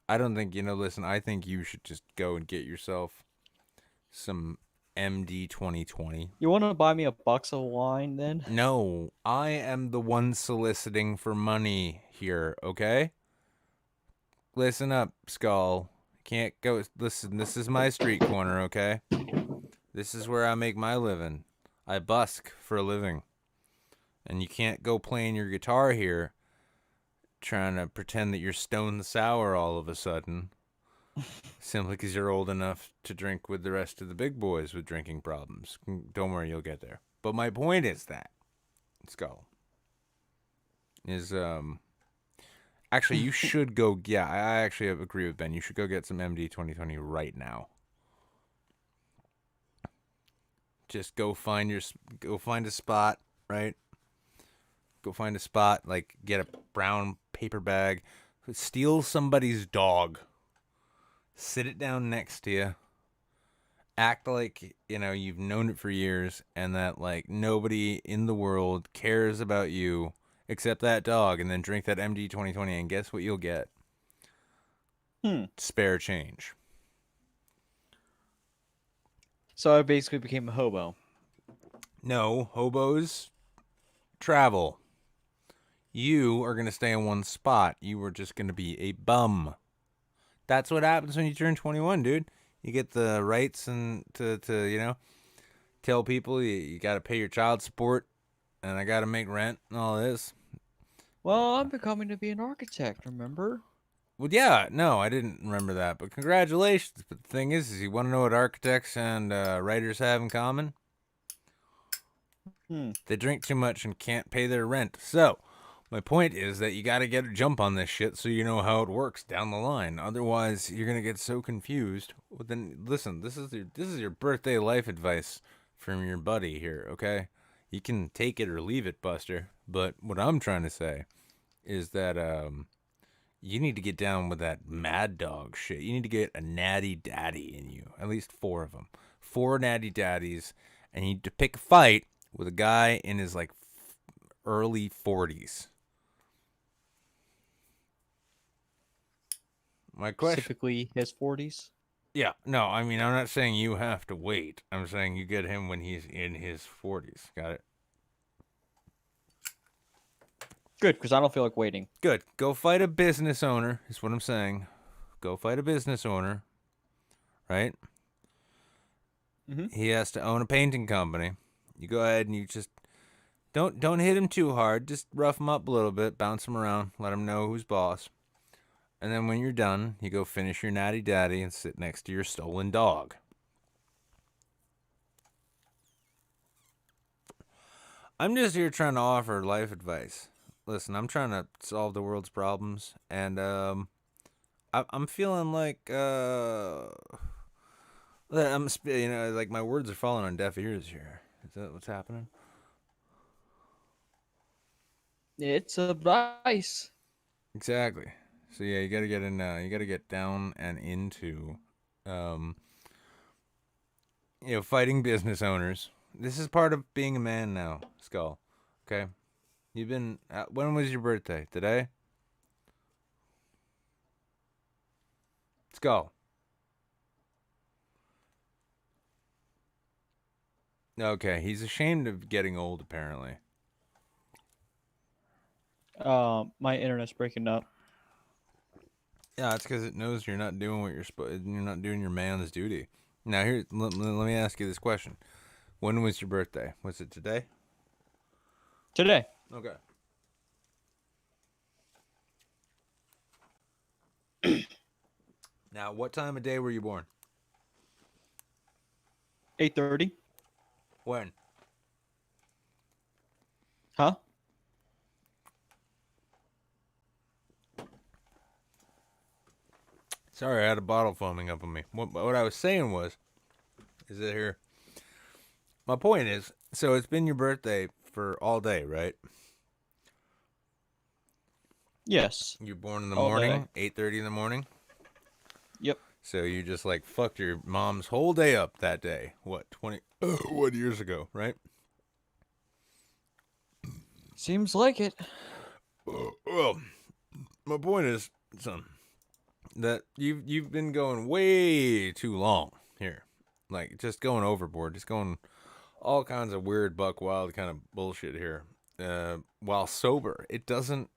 I don't think Listen, I think you should just go and get yourself some MD 2020. You want to buy me a box of wine then? No, I am the one soliciting for money here. Okay. Listen up, Skull. Can't go. Listen, this is my street corner, okay? This is where I make my living. I busk for a living. And you can't go playing your guitar here trying to pretend that you're stone sour all of a sudden. Simply because you're old enough to drink with the rest of the big boys with drinking problems. Don't worry, you'll get there. But my point is that, Skull, is, actually, you should go. Yeah, I actually agree with Ben. You should go get some MD 2020 right now. Just go find a spot, right? Go find a spot, like get a brown paper bag, steal somebody's dog, sit it down next to you, act like you've known it for years, and that like nobody in the world cares about you except that dog, and then drink that MD 2020, and guess what you'll get? Spare change. So I basically became a hobo. No, hobos travel. You are going to stay in one spot. You are just going to be a bum. That's what happens when you turn 21, dude. You get the rights and to tell people you got to pay your child support, and I got to make rent and all this. Well, I'm becoming to be an architect, remember? Well, yeah, no, I didn't remember that, but congratulations. But the thing is you want to know what architects and writers have in common? They drink too much and can't pay their rent. So, my point is that you got to get a jump on this shit so you know how it works down the line. Otherwise, you're gonna get so confused. Well, then listen, this is your birthday life advice from your buddy here. Okay, you can take it or leave it, Buster. But what I'm trying to say is that you need to get down with that mad dog shit. You need to get a natty daddy in you, at least 4 of them, 4 natty daddies, and you need to pick a fight with a guy in his like early 40s. My question. Typically his 40s. Yeah, no, I mean, I'm not saying you have to wait. I'm saying you get him when he's in his 40s. Got it? Good, because I don't feel like waiting. Good. Go fight a business owner, is what I'm saying. Go fight a business owner, right? Mhm. He has to own a painting company. You go ahead and you just don't hit him too hard. Just rough him up a little bit, bounce him around, let him know who's boss. And then when you're done, you go finish your natty daddy and sit next to your stolen dog. I'm just here trying to offer life advice. Listen, I'm trying to solve the world's problems, and I'm feeling like like my words are falling on deaf ears here. Is that what's happening? It's advice. Exactly. So yeah, you gotta get in. You gotta get down and into fighting business owners. This is part of being a man now, Skull. Okay? You've been. When was your birthday? Today? Skull. Okay, he's ashamed of getting old, apparently. My internet's breaking up. Yeah, it's because it knows you're not doing what you're not doing your man's duty. Now, here, let me ask you this question: when was your birthday? Was it today? Today, Okay. Now, what time of day were you born? 8:30. When? Huh? Sorry, I had a bottle foaming up on me. What I was saying is that here. My point is, so it's been your birthday for all day, right? Yes. You're born in the All day. morning, 8:30 in the morning. Yep. So you just like fucked your mom's whole day up that day. What what years ago, right? Seems like it. Well, my point is, son, that you've been going way too long here, like just going overboard, just going all kinds of weird buck wild kind of bullshit here. While sober, it doesn't.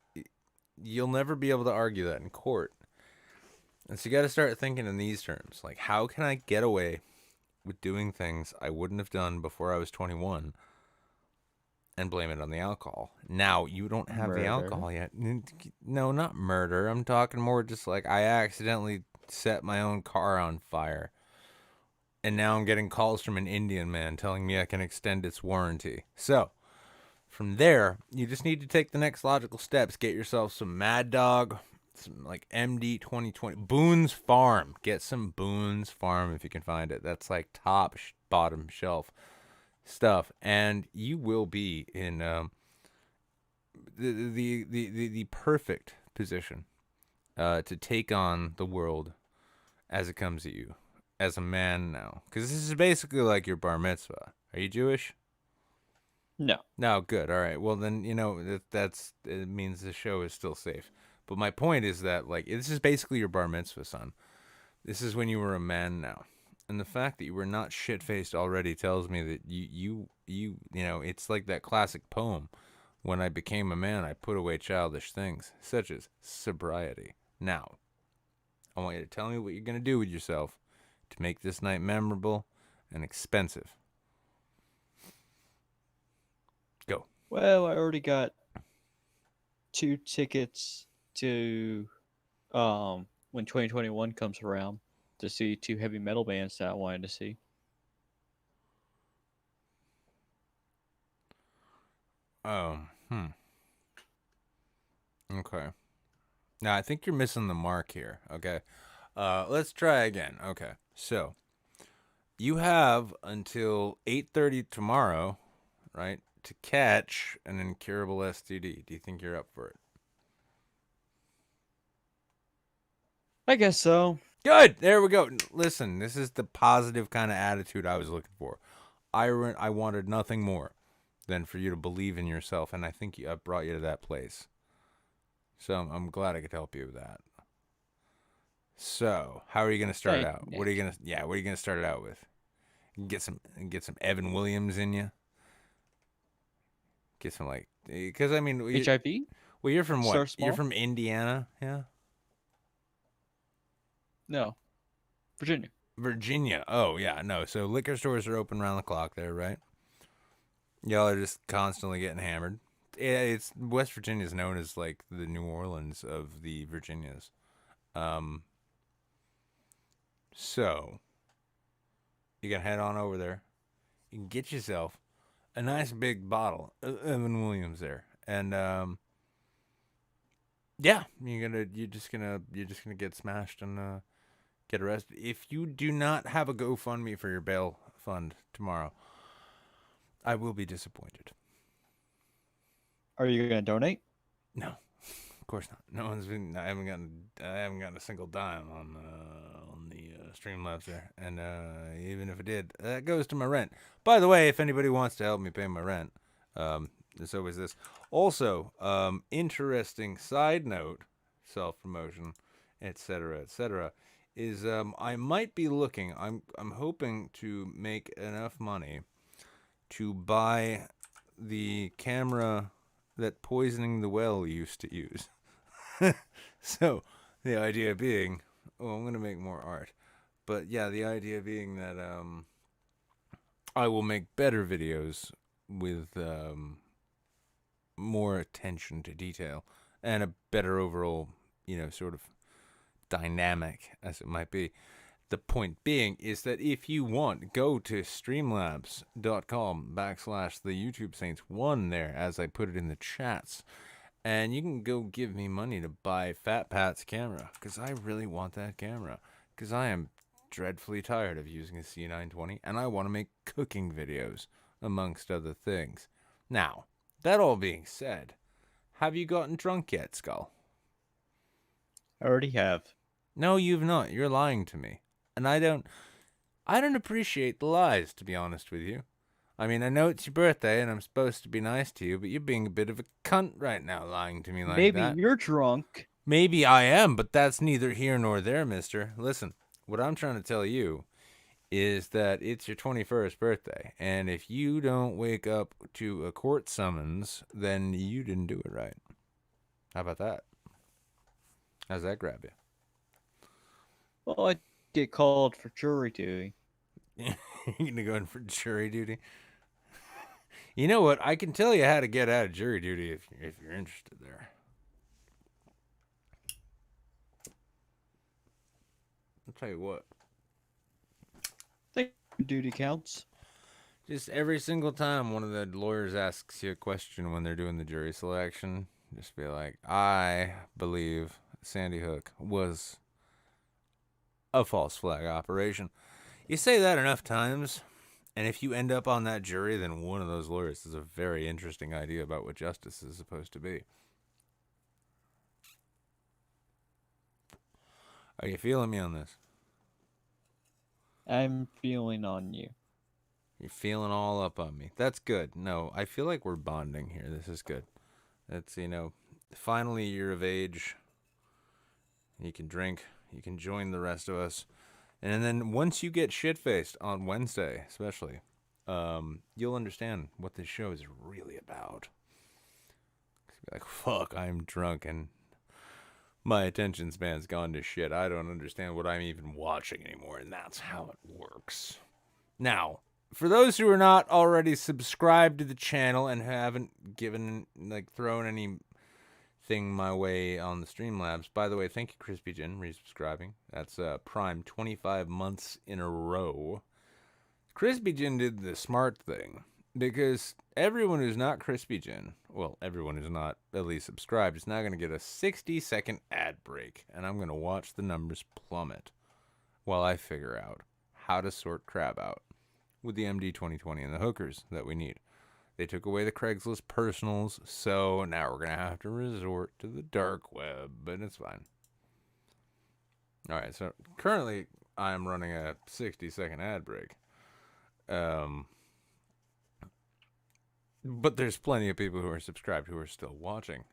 You'll never be able to argue that in court. And so you got to start thinking in these terms, like how can I get away with doing things I wouldn't have done before I was 21? And blame it on the alcohol. Now, you don't have the Murder. alcohol yet. No, not murder. I'm talking more just like I accidentally set my own car on fire. And now I'm getting calls from an Indian man telling me I can extend its warranty. So, from there, you just need to take the next logical steps. Get yourself some Mad Dog, some like MD 2020. Boone's Farm. Get some Boone's Farm if you can find it. That's like top bottom shelf stuff, and you will be in the perfect position to take on the world as it comes at you as a man now, because this is basically like your bar mitzvah. Are you Jewish? No. No, good. All right. Well, then it means the show is still safe. But my point is that like this is basically your bar mitzvah, son. This is when you were a man now. And the fact that you were not shit-faced already tells me that you it's like that classic poem. When I became a man, I put away childish things, such as sobriety. Now, I want you to tell me what you're going to do with yourself to make this night memorable and expensive. Go. Well, I already got 2 tickets to when 2021 comes around to see 2 heavy metal bands that I wanted to see. Okay. Now, I think you're missing the mark here, okay? Let's try again. Okay. So, you have until 8:30 tomorrow, right, to catch an incurable STD. Do you think you're up for it? I guess so. Good. There we go. Listen, this is the positive kind of attitude I was looking for. I wanted nothing more than for you to believe in yourself, and I think I brought you to that place. So I'm glad I could help you with that. So, how are you going to start out? What are you going to start it out with? Get some Evan Williams in you. Get some like, because I mean, HIV? well, you're from what? Start small? You're from Indiana, yeah. No. Virginia. Virginia. Oh yeah, no. So liquor stores are open around the clock there, right? Y'all are just constantly getting hammered. It's West Virginia is known as like the New Orleans of the Virginias. So you can head on over there. You can get yourself a nice big bottle of Evan Williams there, and yeah, you're just gonna get smashed and get arrested if you do not have a GoFundMe for your bail fund tomorrow. I will be disappointed. Are you going to donate? No, of course not. No one's been. I haven't gotten a single dime on the Streamlabs there, and even if it did, that goes to my rent. By the way, if anybody wants to help me pay my rent, there's always this. Also, interesting side note, self promotion, etc., is I might be looking. I'm hoping to make enough money to buy the camera that Poisoning the Well used to use. So the idea being, I'm gonna make more art, but yeah, the idea being that I will make better videos with more attention to detail and a better overall, sort of dynamic as it might be. The point being is that if you want, go to streamlabs.com/the YouTube Saints 1 there, as I put it in the chats. And you can go give me money to buy Fat Pat's camera, because I really want that camera. Because I am dreadfully tired of using a C920, and I want to make cooking videos, amongst other things. Now, that all being said, have you gotten drunk yet, Skull? I already have. No, you've not. You're lying to me. And I don't appreciate the lies, to be honest with you. I mean, I know it's your birthday and I'm supposed to be nice to you, but you're being a bit of a cunt right now, lying to me like Maybe that. you're drunk. Maybe I am, but that's neither here nor there, mister. Listen, what I'm trying to tell you is that it's your 21st birthday, and if you don't wake up to a court summons, then you didn't do it right. How about that? How's that grab you? Well, I get called for jury duty. You're going to go in for jury duty? You know what? I can tell you how to get out of jury duty if you're interested there. I'll tell you what. I think duty counts. Just every single time one of the lawyers asks you a question when they're doing the jury selection, just be like, I believe Sandy Hook was a false flag operation. You say that enough times, and if you end up on that jury, then one of those lawyers has a very interesting idea about what justice is supposed to be. Are you feeling me on this? I'm feeling on you. You're feeling all up on me. That's good. No, I feel like we're bonding here. This is good. That's, finally you're of age. You can drink. You can join the rest of us. And then once you get shit-faced on Wednesday, especially, you'll understand what this show is really about. You'll be like, fuck, I'm drunk and my attention span's gone to shit. I don't understand what I'm even watching anymore, and that's how it works. Now, for those who are not already subscribed to the channel and haven't thrown anything my way on the Streamlabs, by the way, thank you, Crispy Gin, resubscribing. That's Prime 25 months in a row. Crispy Gin did the smart thing, because everyone who's not Crispy Gin, well, everyone who's not at least subscribed, is now going to get a 60-second ad break, and I'm going to watch the numbers plummet while I figure out how to sort crab out with the MD 2020 and the hookers that we need. They took away the Craigslist personals, so now we're going to have to resort to the dark web, but it's fine. Alright, so currently I'm running a 60-second ad break. But there's plenty of people who are subscribed who are still watching.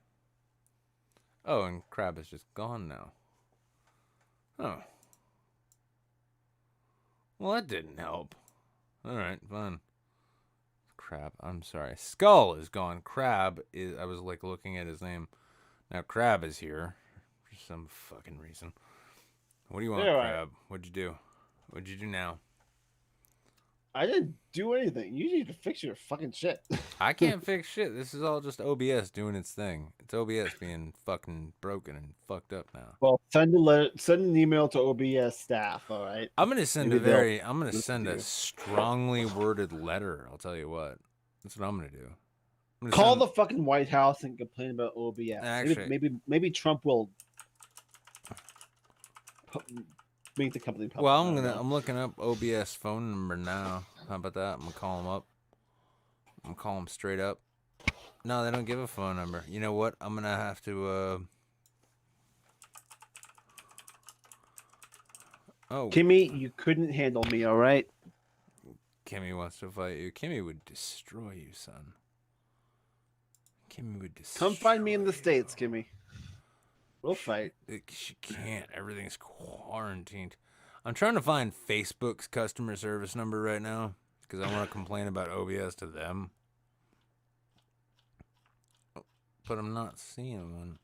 Oh, and Crab is just gone now. Oh. Well, that didn't help. Alright, fine. Crab, I'm sorry. Skull is gone. Crab is, I was looking at his name. Now Crab is here for some fucking reason. What do you want, Crab? What'd you do? What'd you do now? I didn't do anything. You need to fix your fucking shit. I can't fix shit. This is all just OBS doing its thing. It's OBS being fucking broken and fucked up now. Well, send an email to OBS staff. All right. I'm gonna send a strongly worded letter. I'll tell you what. That's what I'm gonna do. Call the fucking White House and complain about OBS. Actually, maybe Trump will make the company public. Well, I'm looking up OBS phone number now. How about that? I'm gonna call him up. I'm gonna call him straight up. No, they don't give a phone number. You know what? I'm gonna have to Oh, Kimmy, you couldn't handle me, all right? Kimmy wants to fight you. Kimmy would destroy you, son. Kimmy would destroy Come find me in the you. States, Kimmy. We'll fight. She can't. Everything's quarantined. I'm trying to find Facebook's customer service number right now because I want to complain about OBS to them. But I'm not seeing one.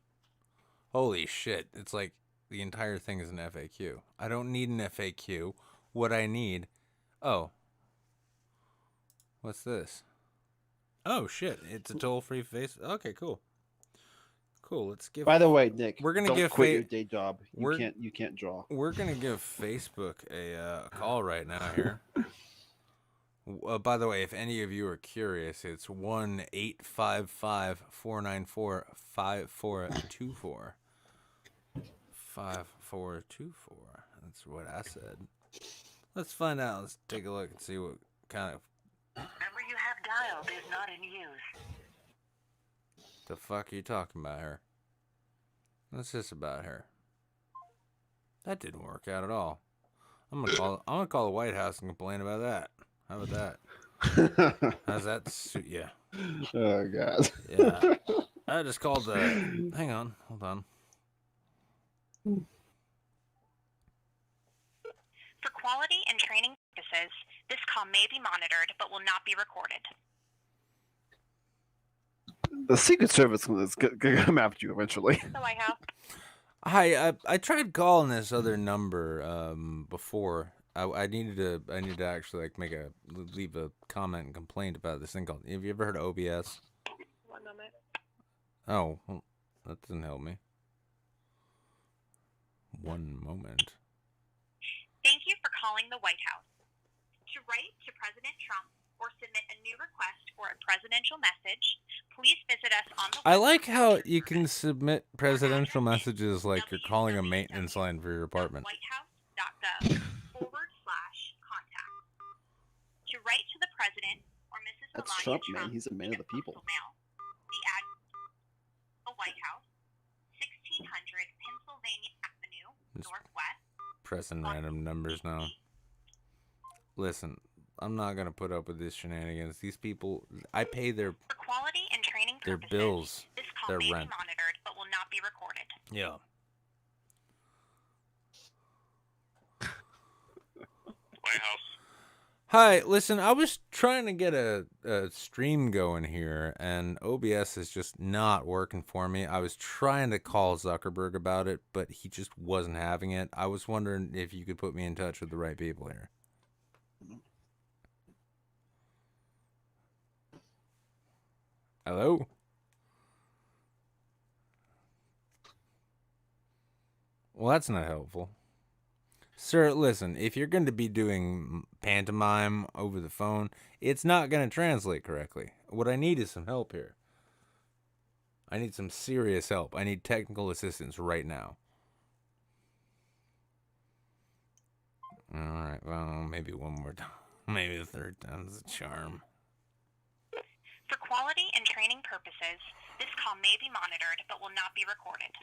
Holy shit. It's like the entire thing is an FAQ. I don't need an FAQ. What I need... Oh. What's this? Oh, shit. It's a toll-free face... Okay, cool. Cool, let's give... By the way, Nick, We're gonna don't give quit your day job. we're- You can't draw. We're going to give Facebook a call right now here. By the way, if any of you are curious, it's 1-855-494-5424. 5424. That's what I said. Let's find out. Let's take a look and see what kind of... Number you have dialed is not in use. The fuck are you talking about her? What's this about her? That didn't work out at all. I'm gonna call the White House and complain about that. How about that? How's that suit you? Oh God. Yeah. I just called the... Hang on. Hold on. For quality and training purposes, this call may be monitored but will not be recorded. The Secret Service is gonna come after you eventually. The White House. Hi, I tried calling this other number before. I needed to actually like leave a comment and complaint about this thing called... Have you ever heard of OBS? 1 moment. Oh, well, that doesn't help me. 1 moment. Thank you for calling the White House. To write to President Trump or submit a new request for a presidential message, please visit us on the I like how you can submit presidential messages like you're calling a maintenance line for your apartment. whitehouse.gov/contact. To write to the President or Mrs. That's Melania Trump, man. Trump, He's a man of the people. Mail, the address, the White House, 1600 Pennsylvania Avenue, Just Northwest. pressing random numbers now. Listen, I'm not gonna put up with this shenanigans. These people, I pay their For quality and training their purposes, bills, this call their may rent. be monitored but will not be recorded. Yeah. White House. Hi, listen, I was trying to get a stream going here, and OBS is just not working for me. I was trying to call Zuckerberg about it, but he just wasn't having it. I was wondering if you could put me in touch with the right people here. Hello? Well, that's not helpful. Sir, listen, if you're going to be doing pantomime over the phone, it's not going to translate correctly. What I need is some help here. I need some serious help. I need technical assistance right now. All right, well, maybe one more time. Maybe the third time's a charm. For quality and training purposes, this call may be monitored but will not be recorded.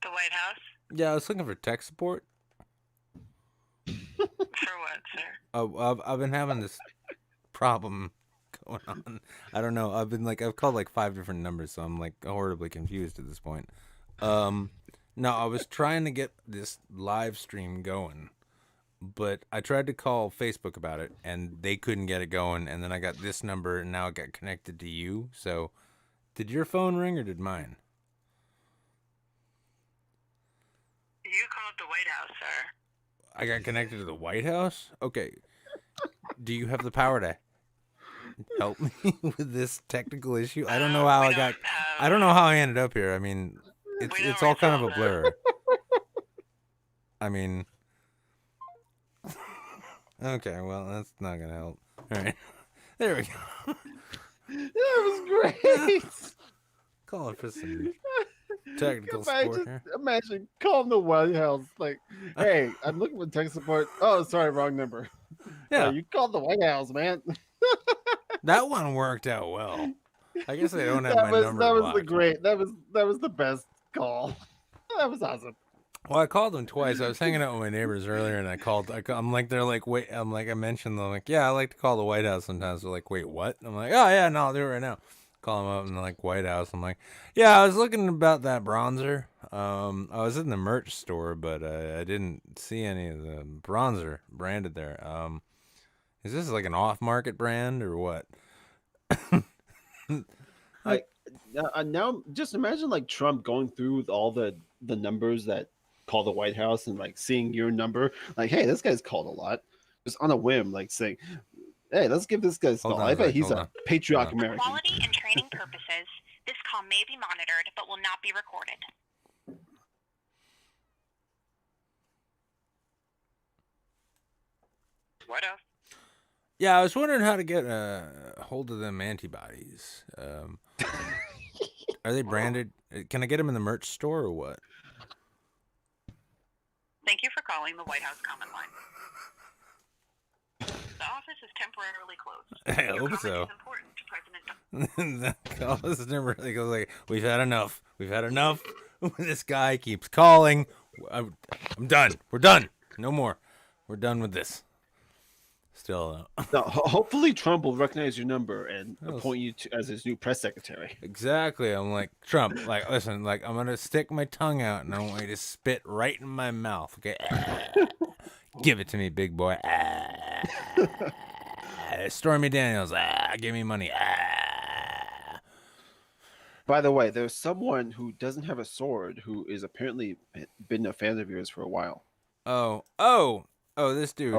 The White House? Yeah, I was looking for tech support. For what, sir? Oh, I've been having this problem going on. I don't know. I've called like 5 different numbers, so I'm like horribly confused at this point. No, I was trying to get this live stream going, but I tried to call Facebook about it, and they couldn't get it going. And then I got this number, and now it got connected to you. So, did your phone ring or did mine? You called the White House, sir. I got connected to the White House? Okay. Do you have the power to help me with this technical issue? I don't know how I don't know how I ended up here. I mean, it's all kind of a blur. I mean, okay, well, that's not going to help. All right. There we go. That was great. Call it for some technical support here. Imagine calling the White House like, "Hey, I'm looking for tech support." Oh, sorry, wrong number. Yeah. You called the White House, man. That one worked out well. I guess they don't have my number That was blocked. the great. That was the best call. That was awesome. Well, I called them twice. I was hanging out with my neighbors earlier, and I'm like, they're like, wait. I'm like, I mentioned them. Like, yeah, I like to call the White House sometimes. They're like, wait, what? I'm like, oh yeah, no, I'll do it right now. Call them up and they're like, White House. I'm like, yeah, I was looking about that bronzer. I was in the merch store, but I didn't see any of the bronzer branded there. Is this like an off-market brand or what? Like now, just imagine like Trump going through with all the numbers that call the White House and like seeing your number, like, hey, this guy's called a lot, just on a whim, like saying, hey, let's give this guy a Hold call. on I a bet sec, he's hold a on. patriotic For American. quality and training purposes, this call may be monitored but will not be recorded. White House. Yeah, I was wondering how to get a hold of them antibodies. Are they branded? Can I get them in the merch store or what? Thank you for calling the White House Common Line. The office is temporarily closed. I Your hope comment so. is important to President Trump. The call is never like, goes like, we've had enough. We've had enough. This guy keeps calling. I'm done. We're done. No more. We're done with this. Still, No, hopefully Trump will recognize your number and That was- appoint you as his new press secretary. exactly. I'm like, Trump, like, listen, like, I'm going to stick my tongue out and I want you to spit right in my mouth. Okay. Give it to me, big boy. Stormy Daniels. Give me money. By the way, there's someone who doesn't have a sword who is apparently been a fan of yours for a while. Oh, this dude.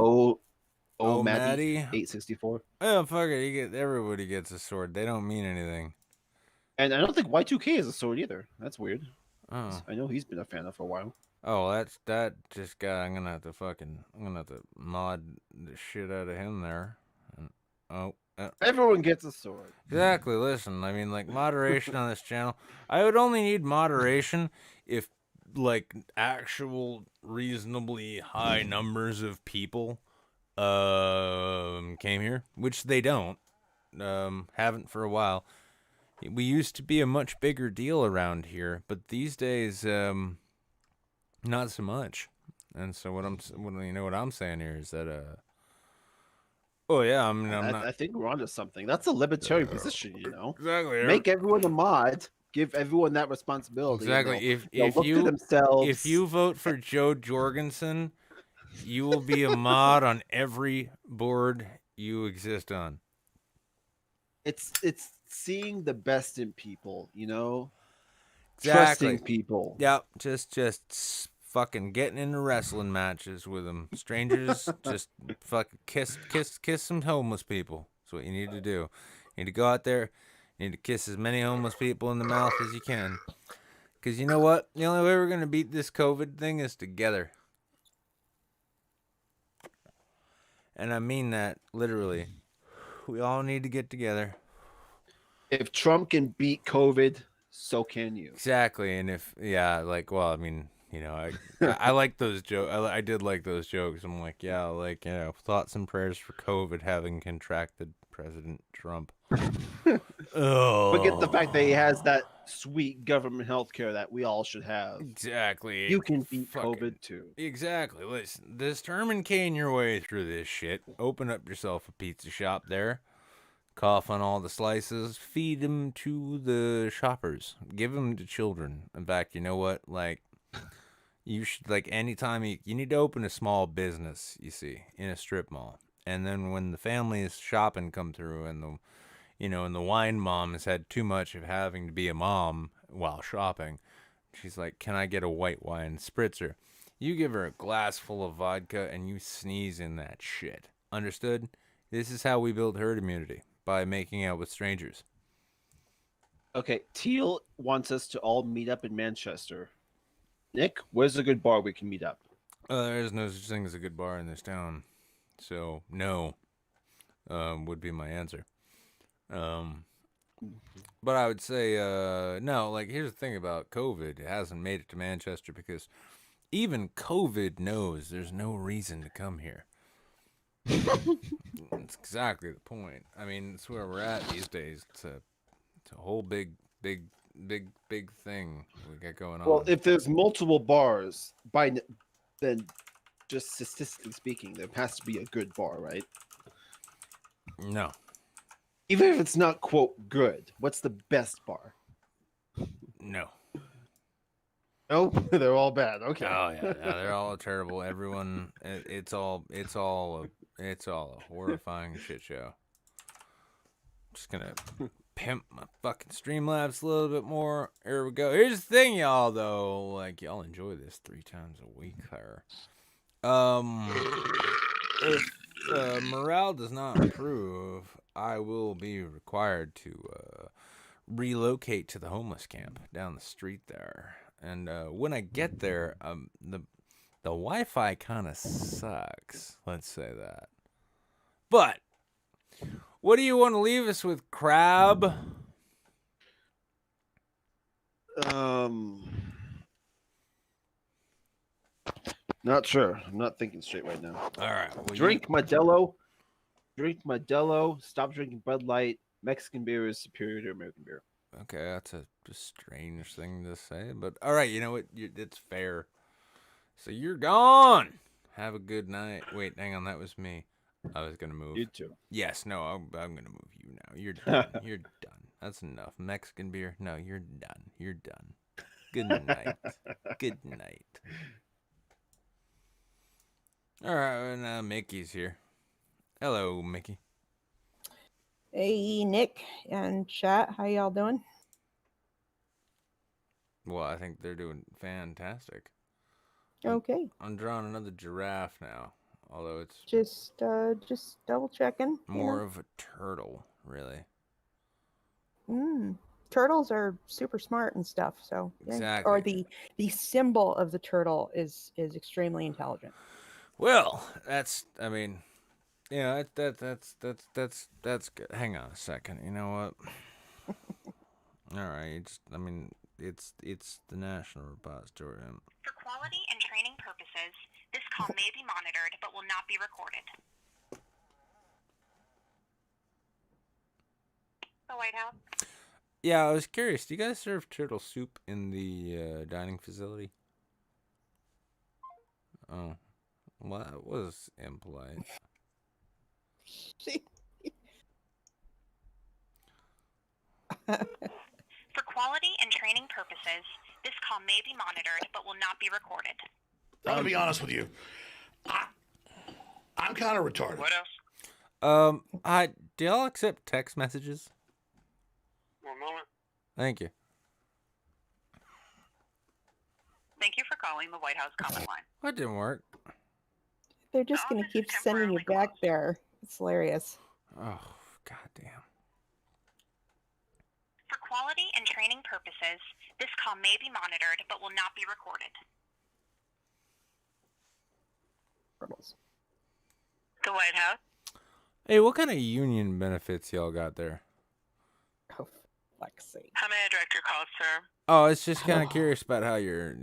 Oh, Maddie. Maddie 864. Oh, fuck it. Everybody gets a sword. They don't mean anything. And I don't think Y2K has a sword either. That's weird. Oh. I know he's been a fan of for a while. Oh, that just got. I'm gonna have to mod the shit out of him there. And, Everyone gets a sword. exactly. Listen, I mean, like moderation on this channel. I would only need moderation if, like, actual reasonably high numbers of people, came here, which they don't. Haven't for a while. We used to be a much bigger deal around here, but these days, not so much. And so what I'm saying here is that oh yeah, I mean I'm not I think we're onto something. That's a libertarian position, you know. exactly Make everyone a mod. Give everyone that responsibility. and exactly. they'll look to themselves. If you vote for Joe Jorgensen, you will be a mod on every board you exist on. it's seeing the best in people, you know. Exactly. Trusting people. Yep, just fucking getting into wrestling matches with them. Strangers, just fucking kiss some homeless people. That's what you need to do. You need to go out there, you need to kiss as many homeless people in the mouth as you can. Because you know what? The only way we're going to beat this COVID thing is together. And I mean that literally. We all need to get together. If Trump can beat COVID, so can you. Exactly. And if, yeah, like, well, I mean, you know, I like those jokes. I did like those jokes. I'm like, yeah, like, you know, thoughts and prayers for COVID having contracted President Trump. Oh. Forget the fact that he has that sweet government health care that we all should have. Exactly. You can beat Fucking- COVID too. Exactly. Listen, determine cane your way through this shit. Open up yourself a pizza shop there. Cough on all the slices. Feed them to the shoppers. Give them to children. In fact, you know what? Like, you should, like, anytime you need to open a small business, you see, in a strip mall. And then when the family's shopping come through and the wine mom has had too much of having to be a mom while shopping, she's like, can I get a white wine spritzer? You give her a glass full of vodka and you sneeze in that shit. Understood? This is how we build herd immunity, by making out with strangers. Okay, Teal wants us to all meet up in Manchester. Nick, where's a good bar we can meet up? There is no such thing as a good bar in this town. So, no, would be my answer. But I would say, no, like, here's the thing about COVID. It hasn't made it to Manchester because even COVID knows there's no reason to come here. That's exactly the point. I mean, it's where we're at these days. It's a whole big big thing we got going Well, on. if there's multiple bars, then just statistically speaking, there has to be a good bar, right? No. Even if it's not quote good, what's the best bar? No. Oh, they're all bad. Okay. Oh yeah, no, they're all terrible. Everyone, it's all a horrifying shit show. Just gonna pimp my fucking Streamlabs a little bit more. Here we go. Here's the thing, y'all. Though, like y'all enjoy this 3 times a week, there. If morale does not improve, I will be required to relocate to the homeless camp down the street there. And when I get there, the Wi-Fi kind of sucks. Let's say that. But what do you want to leave us with, Crab? Not sure. I'm not thinking straight right now. All right. Well, Drink Modelo. Drink Modelo. Stop drinking Bud Light. Mexican beer is superior to American beer. Okay, that's a strange thing to say, but all right. You know what? It's fair. So you're gone. Have a good night. Wait, hang on. That was me. I was gonna move. You too. Yes. No. I'm gonna move you now. You're done. You're done. That's enough. Mexican beer. No, you're done. You're done. Good night. Good night. All right, and Mickey's here. Hello, Mickey. Hey, Nick and chat. How y'all doing? Well, I think they're doing fantastic. Okay. I'm drawing another giraffe now, although it's Just double checking. more of a turtle, really. Turtles are super smart and stuff. So yeah. Exactly. Or the symbol of the turtle is extremely intelligent. Well, that's. I mean, yeah, that's good. Hang on a second. You know what? All right. It's the National Repository. For quality and training purposes, this call may be monitored but will not be recorded. The White House. Yeah, I was curious. Do you guys serve turtle soup in the dining facility? Oh, well, that was impolite. For quality and training purposes, this call may be monitored but will not be recorded. I'm gonna be honest with you. I'm kind of retarded. What else? Do y'all accept text messages? One moment. Thank you. Thank you for calling the White House comment line. That didn't work. They're just The going to office is keep sending you temporarily back there. It's hilarious. Oh, goddamn. For quality and training purposes, this call may be monitored but will not be recorded. Turtles. The White House. Hey, what kind of union benefits y'all got there? Oh, fuck's sake. How may I direct your call, sir? Oh, it's just kind of curious about how you're,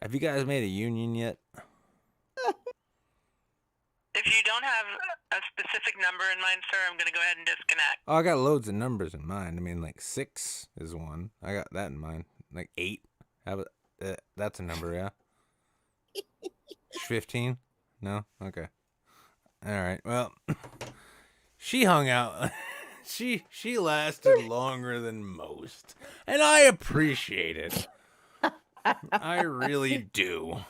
have you guys made a union yet? If you don't have a specific number in mind, sir, I'm going to go ahead and disconnect. Oh, I got loads of numbers in mind. I mean, like 6 is one. I got that in mind. Like 8. How about that's a number, yeah? 15? No? Okay. All right. Well, she hung out. she lasted longer than most. And I appreciate it. I really do.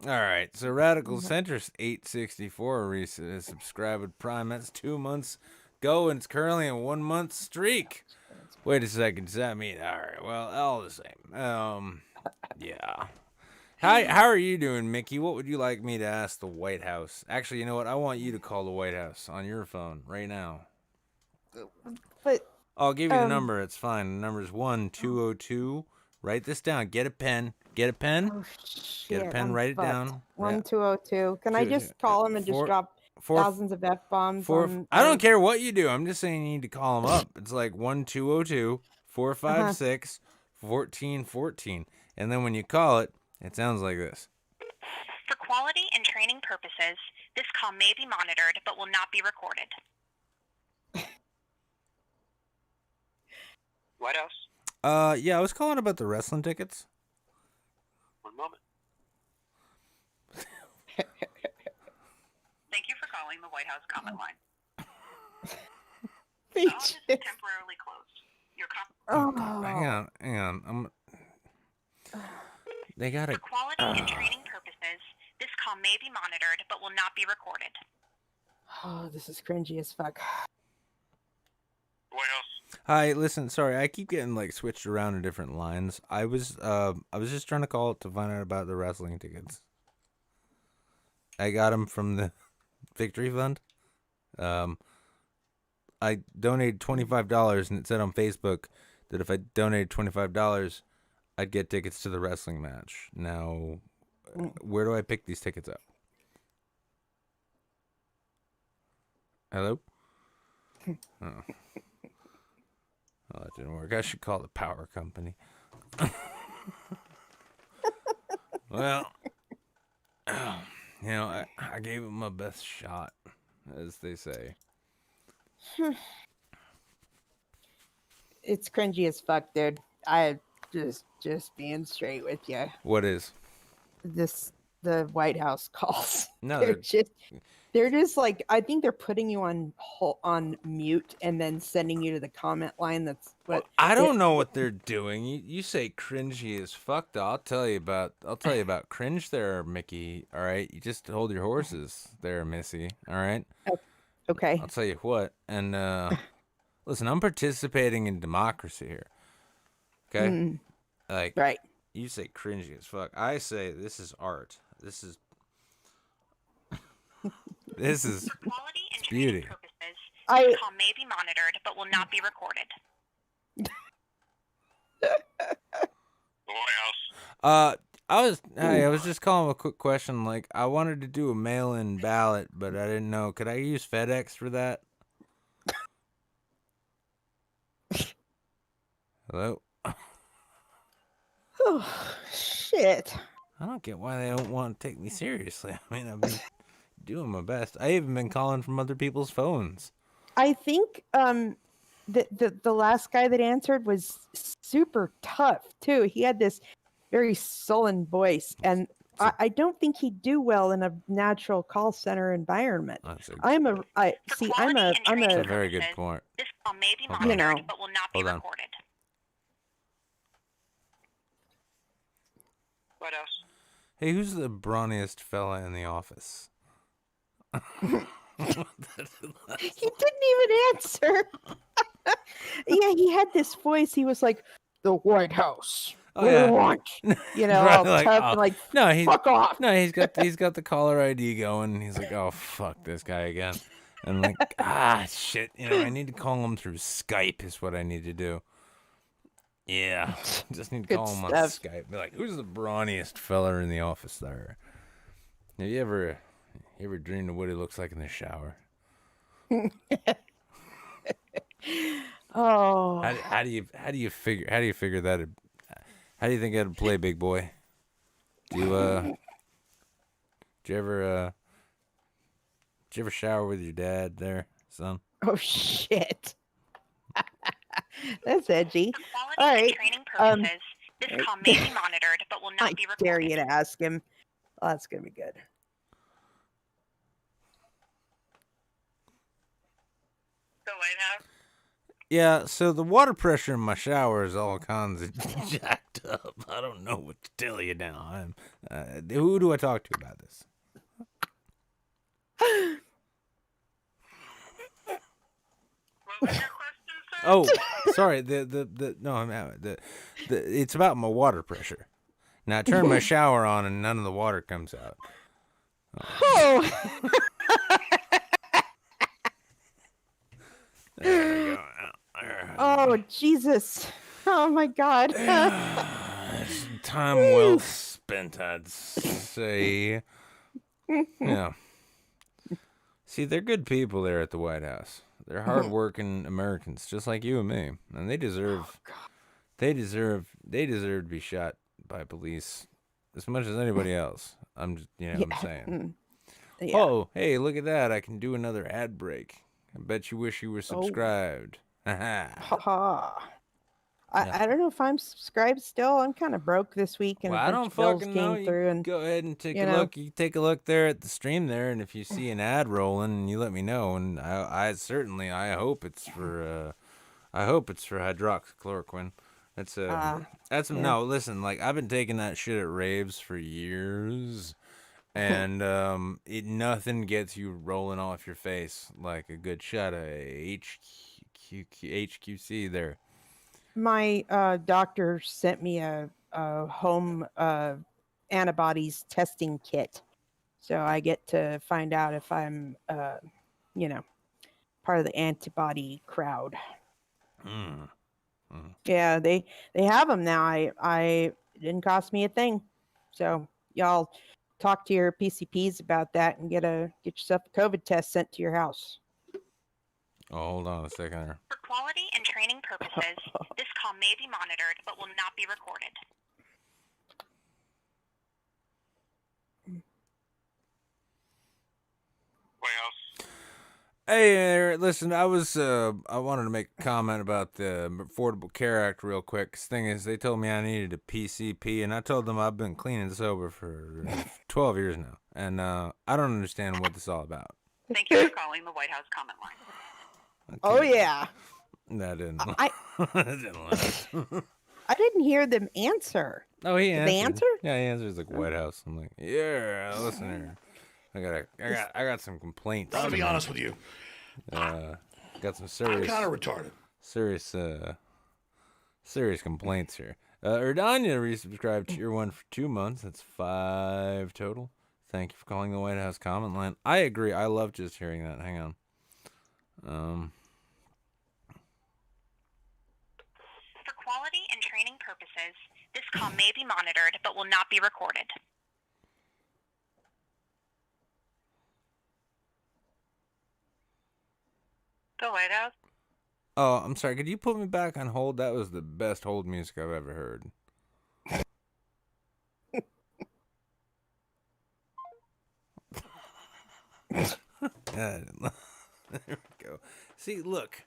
All right, so Radical Centrist 864 is subscribed with Prime. That's 2 months ago, and it's currently a 1 month streak. Wait a second, does that mean? All right, well, all the same. Yeah. Hi, how are you doing, Mickey? What would you like me to ask the White House? Actually, you know what? I want you to call the White House on your phone right now. But I'll give you the number. It's fine. The number is 1202. Write this down. Get a pen. Get a pen. oh shit, Get a pen. I'm Write it fucked. down. 1202. Can I just call him and just drop thousands of F-bombs on... I don't care what you do. I'm just saying you need to call them up. It's like 1202 456 1414. And then when you call it, it sounds like this. For quality and training purposes, this call may be monitored but will not be recorded. What else? Yeah, I was calling about the wrestling tickets. One moment. Thank you for calling the White House comment line. The office is temporarily closed. Your Hang on. They gotta. For quality and training purposes, this call may be monitored but will not be recorded. Oh, this is cringy as fuck. White House. Hi, listen. Sorry, I keep getting like switched around to different lines. I was just trying to call to find out about the wrestling tickets. I got them from the Victory Fund. I donated $25, and it said on Facebook that if I donated $25, I'd get tickets to the wrestling match. Now, where do I pick these tickets up? Hello? Oh, that didn't work. I should call the power company. Well, I gave it my best shot, as they say. It's cringy as fuck, dude. I just being straight with you. What is? The White House calls. No, they're just like, I think they're putting you on mute and then sending you to the comment line. That's what I don't know what they're doing. You say cringy as fuck, though. I'll tell you about cringe there, Mickey. All right, you just hold your horses there, Missy. All right. Okay. I'll tell you what. And listen, I'm participating in democracy here. Okay. Like, right. You say cringy as fuck. I say this is art. This is For quality and beauty. training purposes, this call may be monitored but will not be recorded. The White House. I was just calling a quick question. Like, I wanted to do a mail-in ballot, but I didn't know. Could I use FedEx for that? Hello? Oh, shit. I don't get why they don't want to take me seriously. I mean, I've been doing my best. I even been calling from other people's phones. I think the last guy that answered was super tough too. He had this very sullen voice, and I don't think he'd do well in a natural call center environment. That's a very good point. This call may be monitored but will not be recorded. What else? Hey, who's the brawniest fella in the office? He didn't even answer. Yeah, he had this voice. He was like, "The White House. Oh, yeah. Want?" You know, Right, all tough and no, fuck off. No, he's got the caller ID going. And he's like, oh fuck this guy again. And like, shit. I need to call him through Skype. Is what I need to do. Yeah, just need to call him on Skype. Be like, who's the brawniest fella in the office there? Have you ever dreamed of what he looks like in the shower? Oh. How do you figure that? How do you think that'd play, big boy? Do you ever shower with your dad there, son? Oh shit. That's edgy. For quality All right. and training purposes, this call may be monitored but will not be recorded. I dare you to ask him. Oh, that's gonna be good. The White House. Yeah, so the water pressure in my shower is all kinds of jacked up. I don't know what to tell you now. Who do I talk to about this? What was your question, sir? Oh, sorry. It's about my water pressure. Now I turn my shower on and none of the water comes out. Oh. There we go. Oh Jesus! Oh my God! Time well spent, I'd say. Yeah. See, they're good people there at the White House. They're hardworking Americans, just like you and me, and they deserve to be shot by police as much as anybody else. I'm just, I'm saying. Yeah. Oh, hey, look at that! I can do another ad break. I bet you wish you were subscribed. Ha ha. I don't know if I'm subscribed still. I'm kind of broke this week, and Well, a I bunch don't of bills fucking came know. through. You And go ahead and take you a know. look. You take a look there at the stream there, and if you see an ad rolling, you let me know. And I certainly, I hope it's for hydroxychloroquine. That's that's yeah. no. Listen, like I've been taking that shit at raves for years, and nothing gets you rolling off your face like a good shot of HQC there. My doctor sent me a home antibodies testing kit, so I get to find out if I'm, you know, part of the antibody crowd. Mm. Yeah, they have them now. I it didn't cost me a thing, so y'all talk to your PCPs about that and get yourself a COVID test sent to your house. Oh, hold on a second here. For quality and training purposes, this call may be monitored but will not be recorded. White House. Hey, listen, I wanted to make a comment about the Affordable Care Act real quick. 'Cause thing is, they told me I needed a PCP, and I told them I've been clean and sober for 12 years now, and I don't understand what this is all about. Thank you for calling the White House comment line. Okay. Oh yeah, That didn't. I that didn't last. I didn't hear them answer. Oh, he Did answered. they answer? Yeah, he answers like White House. I'm like, yeah, listen here. I got some complaints. I'm gonna be honest with you. Got some I'm serious. kind of retarded. Serious complaints here. Erdanya resubscribed Tier 1 for 2 months. That's 5 total. Thank you for calling the White House comment line. I agree. I love just hearing that. Hang on. For quality and training purposes, this call may be monitored but will not be recorded. The White House. Oh, I'm sorry. Could you put me back on hold? That was the best hold music I've ever heard. There we go. See, look.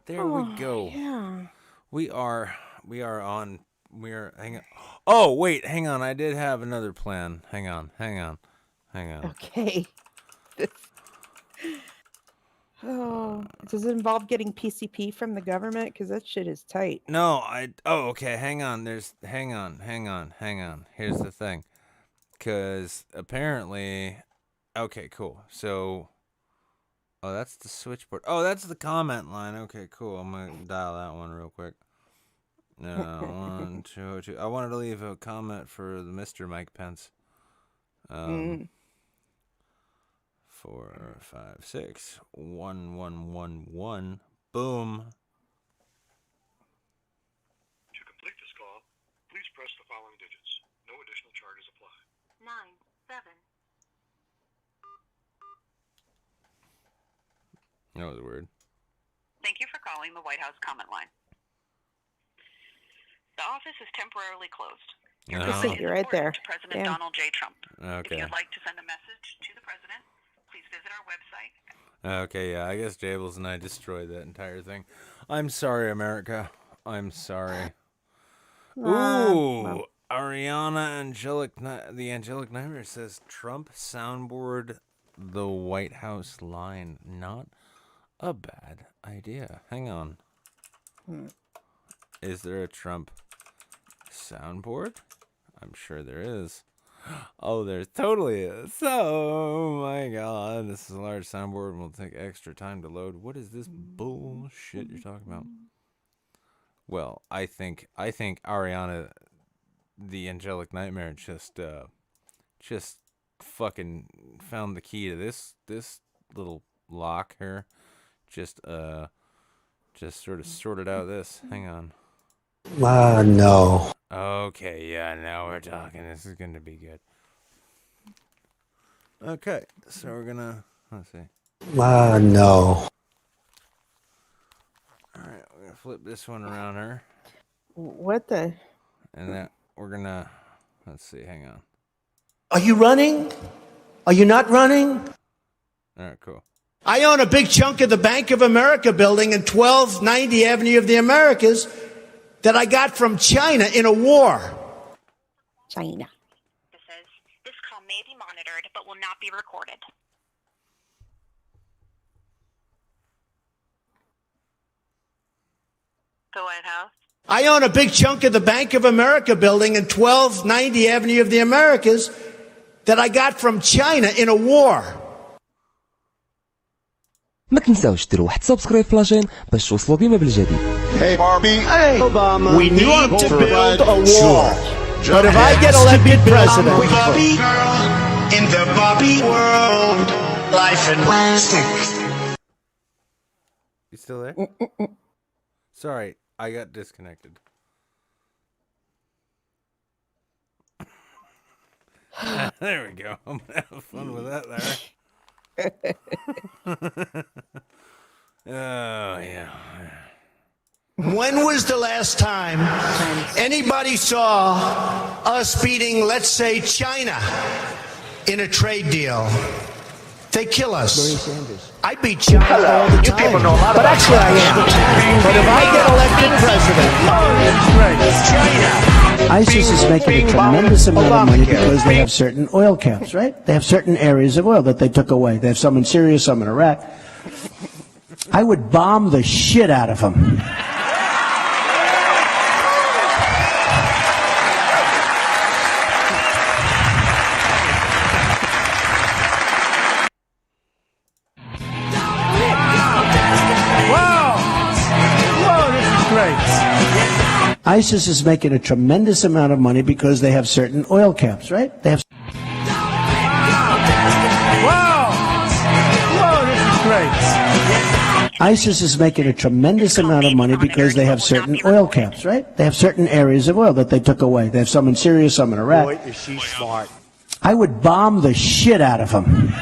There we go. Yeah. We are on. Hang on. Oh, wait. Hang on. I did have another plan. Hang on. Okay. Oh, does it involve getting PCP from the government? Because that shit is tight. No, okay. Hang on. Hang on. Here's the thing. Because apparently, okay, cool. So, oh, that's the switchboard. Oh, that's the comment line. Okay, cool. I'm gonna dial that one real quick. 1 2 2. I wanted to leave a comment for the Mr. Mike Pence. 4 5 6 1 1 1 1. Boom. To complete this call, please press the following digits. No additional charges apply. 9 7. That was weird. Thank you for calling the White House comment line. The office is temporarily closed. Your Uh-huh. call is You're right important there. to President Damn. Donald J. Trump. If Okay. you'd like to send a message to the president, please visit our website. Okay, yeah, I guess Jables and I destroyed that entire thing. I'm sorry, America. I'm sorry. Ooh, Ariana the Angelic Nightmare says Trump soundboard the White House line. Not a bad idea. Hang on. Is there a Trump soundboard? I'm sure there is. Oh, there totally is. Oh my god, this is a large soundboard and will take extra time to load. What is this bullshit you're talking about? Well, I think Ariana the Angelic Nightmare just fucking found the key to this little lock here. Just sort of sorted out this. Hang on. No. Okay, yeah, now we're talking. This is gonna be good. Okay, so we're gonna let's see. No. Alright, we're gonna flip this one around here. What the? And then we're gonna let's see, hang on. Are you running? Are you not running? Alright, cool. I own a big chunk of the Bank of America building in 1290 Avenue of the Americas, that I got from China in a war. China. This call may be monitored but will not be recorded. The White House. I own a big chunk of the Bank of America building in 1290 Avenue of the Americas that I got from China in a war. ما تنساوش ديروا واحد سبسكرايب في لاشين باش توصلوا ديما بالجديد. Hey, Barbie. Hey, Obama. We need to build a wall. Sure. But if I get elected president, Barbie girl in the Barbie world, life and plastic. You still there? Sorry, I got disconnected. There we go. I'm gonna have fun with that there. Oh, yeah. when was the last time anybody saw us beating, let's say, China in a trade deal? They kill us. I beat China all the time. But actually I am. But if I get elected president, China. ISIS is making a tremendous amount of money because they have certain oil camps, right? They have certain areas of oil that they took away. They have some in Syria, some in Iraq. I would bomb the shit out of them. ISIS is making a tremendous amount of money because they have certain oil camps, right? They have. This is great. ISIS is making a tremendous amount of money because they have certain oil camps, right? They have certain areas of oil that they took away. They have some in Syria, some in Iraq. Boy, is she smart. I would bomb the shit out of them.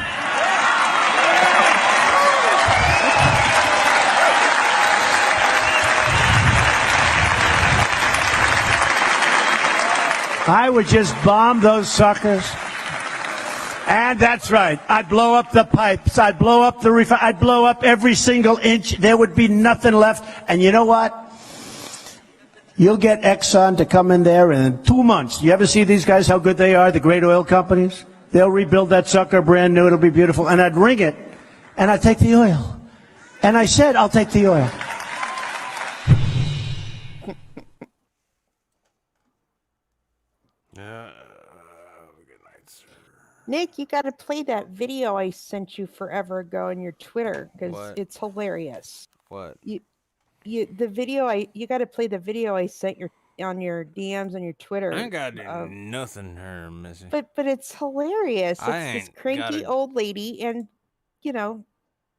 I would just bomb those suckers. And that's right. I'd blow up the pipes. I'd blow up the I'd blow up every single inch. There would be nothing left. And you know what? You'll get Exxon to come in there in 2 months. You ever see these guys, how good they are, the great oil companies? They'll rebuild that sucker brand new. It'll be beautiful. And I'd ring it. And I'd take the oil. And I said, I'll take the oil. Good night, sir. Nick, you got to play that video I sent you forever ago on your Twitter because What? it's hilarious. What? You got to play the video I sent on your DMs on your Twitter. I ain't gotta do nothing here, Missy. But it's hilarious. I It's this ain't cranky gotta- old lady, and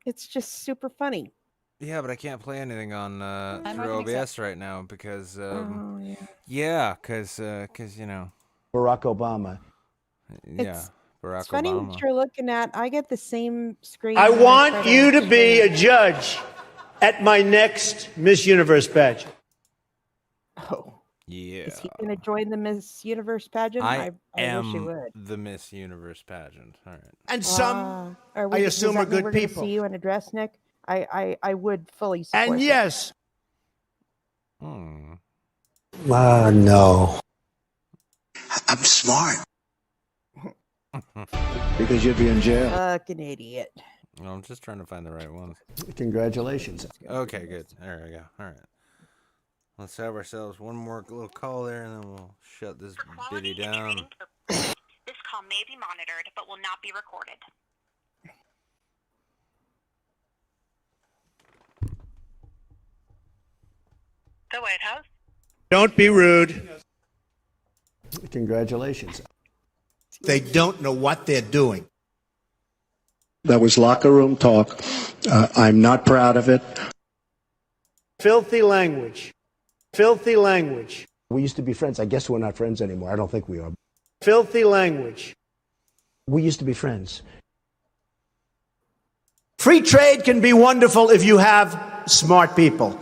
it's just super funny. Yeah, but I can't play anything on not through gonna OBS right now because Oh yeah. yeah, because you know, Barack Obama. yeah, Barack It's funny Obama. what you're looking at. I get the same screen. I when want try you to be a stream. judge at my next Miss Universe pageant. Oh, Yeah, is he going to join the Miss Universe pageant? I wish he am would. the Miss Universe pageant. All right. And some, Are I does assume, that are mean good we're gonna people. See you in a dress, Nick. I would fully support. And that. yes, No. I'm smart. Because you'd be in jail. Fucking idiot. Well, I'm just trying to find the right ones. Congratulations. Okay, good. There we go. All right. Let's have ourselves one more little call there, and then we'll shut this For quality bitty and down. training purposes, this call may be monitored but will not be recorded. The White House. don't be rude. Congratulations. They don't know what they're doing. That was locker room talk. I'm not proud of it. Filthy language. Filthy language. We used to be friends. I guess we're not friends anymore. I don't think we are. Filthy language. We used to be friends. Free trade can be wonderful if you have smart people.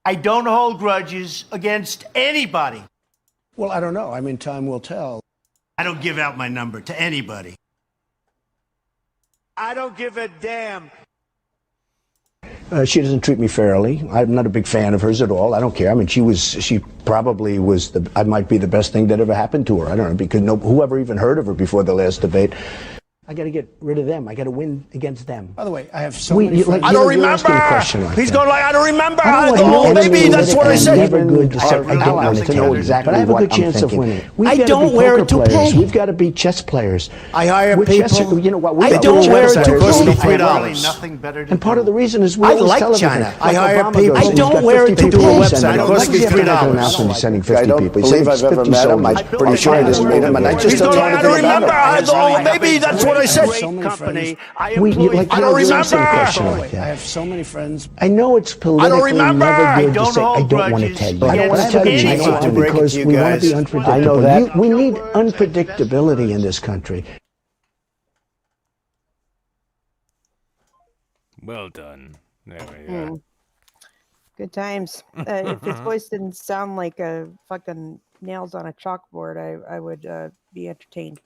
I don't hold grudges against anybody. Well, I don't know. I mean, time will tell. I don't give out my number to anybody. I don't give a damn. She doesn't treat me fairly. I'm not a big fan of hers at all. I don't care. I mean, she probably was I might be the best thing that ever happened to her. I don't know, because whoever even heard of her before the last debate. I got to get rid of them. I got to win against them. By the way, I have so many friends. I don't remember. He's going like, I don't remember. Maybe that's what I said. Never good to set allies to know exactly. But I have a good chance of winning. I don't wear a toupee. We've got to be chess players. I hire people. You know what? I don't wear a toupee. $3. Nothing better to And part of the reason is I like China. I hire people. I don't wear a toupee. I don't like $3. Sending 50 people. I don't believe I've ever met him. I'm pretty sure I just met him, and I just don't know anything about him. Maybe that's what I said. Company. I don't remember. I have so many friends. I know it's politically never good to say. I don't want to tell you. I don't want to tell you because we want to be unpredictable. I know that. We need unpredictability in this country. Well done. There we go. Good times. If his voice didn't sound like a fucking nails on a chalkboard, I would be entertained.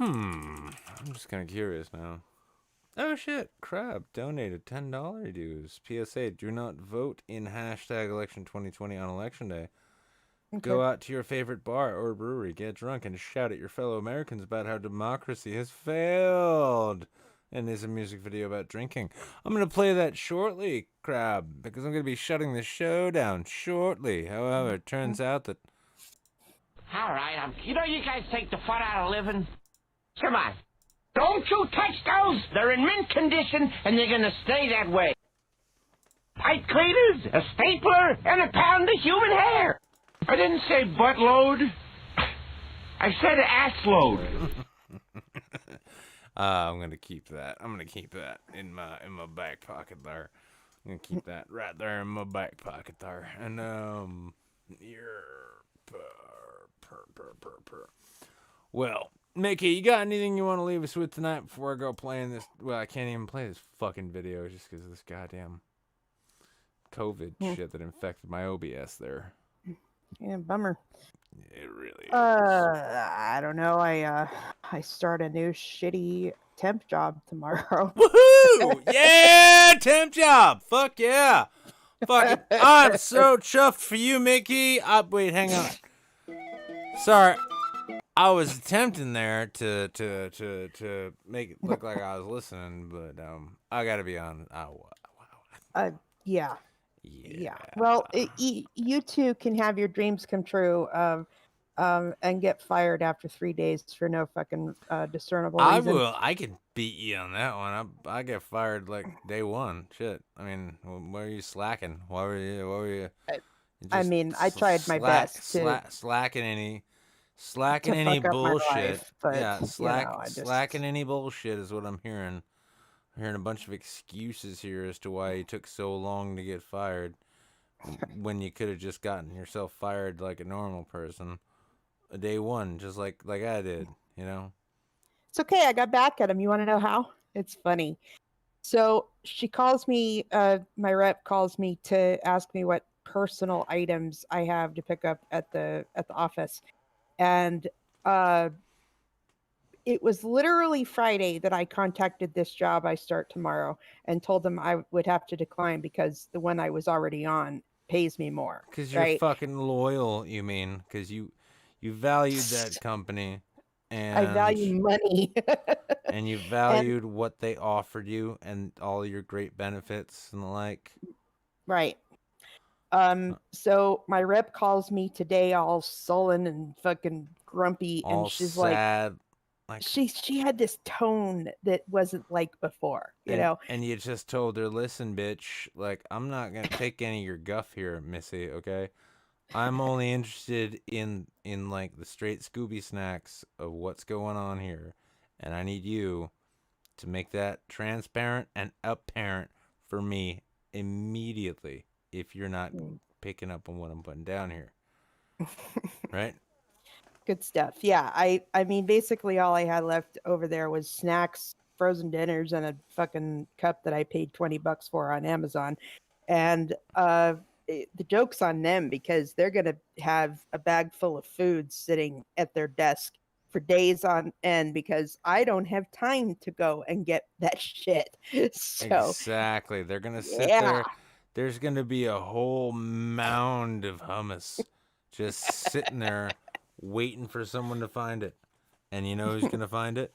I'm just kind of curious now. Oh shit, Crab donated $10 dues. PSA, do not vote in hashtag election 2020 on election day. Okay. Go out to your favorite bar or brewery, get drunk, and shout at your fellow Americans about how democracy has failed. And there's a music video about drinking. I'm going to play that shortly, Crab, because I'm going to be shutting the show down shortly. However, it turns out that... All right, you know you guys take the fun out of living? Come on. Don't you touch those. They're in mint condition, and they're going to stay that way. Pipe cleaners, a stapler, and a pound of human hair. I didn't say butt load. I said ass load. I'm going to keep that. I'm going to keep that in my back pocket there. I'm going to keep that right there in my back pocket there. And, well, Mickey, you got anything you want to leave us with tonight before I go playing this? Well, I can't even play this fucking video just because of this goddamn COVID shit that infected my OBS there. Yeah, bummer. It really is. I don't know. I start a new shitty temp job tomorrow. Woohoo! Yeah, temp job. Fuck yeah. Fuck it. I'm so chuffed for you, Mickey. Wait, hang on. Sorry. I was attempting there to make it look like I was listening, but I gotta be on. Yeah. Well, you two can have your dreams come true, and get fired after 3 days for no fucking discernible reason. I will. I can beat you on that one. I get fired like day one. Shit. I mean, why are you slacking? Why were you? I mean, I tried my best to slacking any bullshit. Life, but, yeah, slacking any bullshit is what I'm hearing. I'm hearing a bunch of excuses here as to why you took so long to get fired when you could have just gotten yourself fired like a normal person. Day one, just like I did, you know? It's okay. I got back at him. You want to know how? It's funny. So she calls me, my rep calls me to ask me what personal items I have to pick up at the office. And it was literally Friday that I contacted this job I start tomorrow and told them I would have to decline because the one I was already on pays me more. Because you're fucking loyal, you mean? Because you valued that company. And I value money. and you valued what they offered you and all your great benefits and the like. Right. So my rep calls me today all sullen and fucking grumpy, all and she's sad. like she had this tone that wasn't like before, you know. And you just told her, listen, bitch, like, I'm not gonna take any of your guff here, Missy, okay? I'm only interested in like the straight Scooby snacks of what's going on here. And I need you to make that transparent and apparent for me immediately. If you're not picking up on what I'm putting down here. Right? Good stuff. Yeah, I mean, basically all I had left over there was snacks, frozen dinners, and a fucking cup that I paid $20 for on Amazon. And the joke's on them because they're going to have a bag full of food sitting at their desk for days on end because I don't have time to go and get that shit. So Exactly. They're going to sit yeah. there. There's going to be a whole mound of hummus just sitting there waiting for someone to find it. And you know who's going to find it?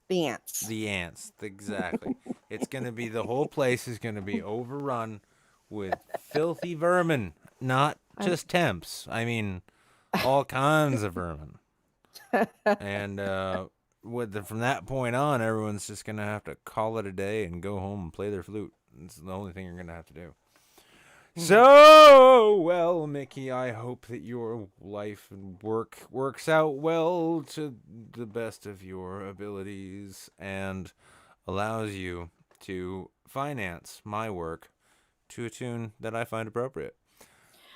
The ants. The ants. Exactly. It's going to be, the whole place is going to be overrun with filthy vermin. Not just temps. I mean, all kinds of vermin. And from that point on, everyone's just going to have to call it a day and go home and play their flute. It's the only thing you're going to have to do. So, well, Mickey, I hope that your life and work works out well to the best of your abilities and allows you to finance my work to a tune that I find appropriate.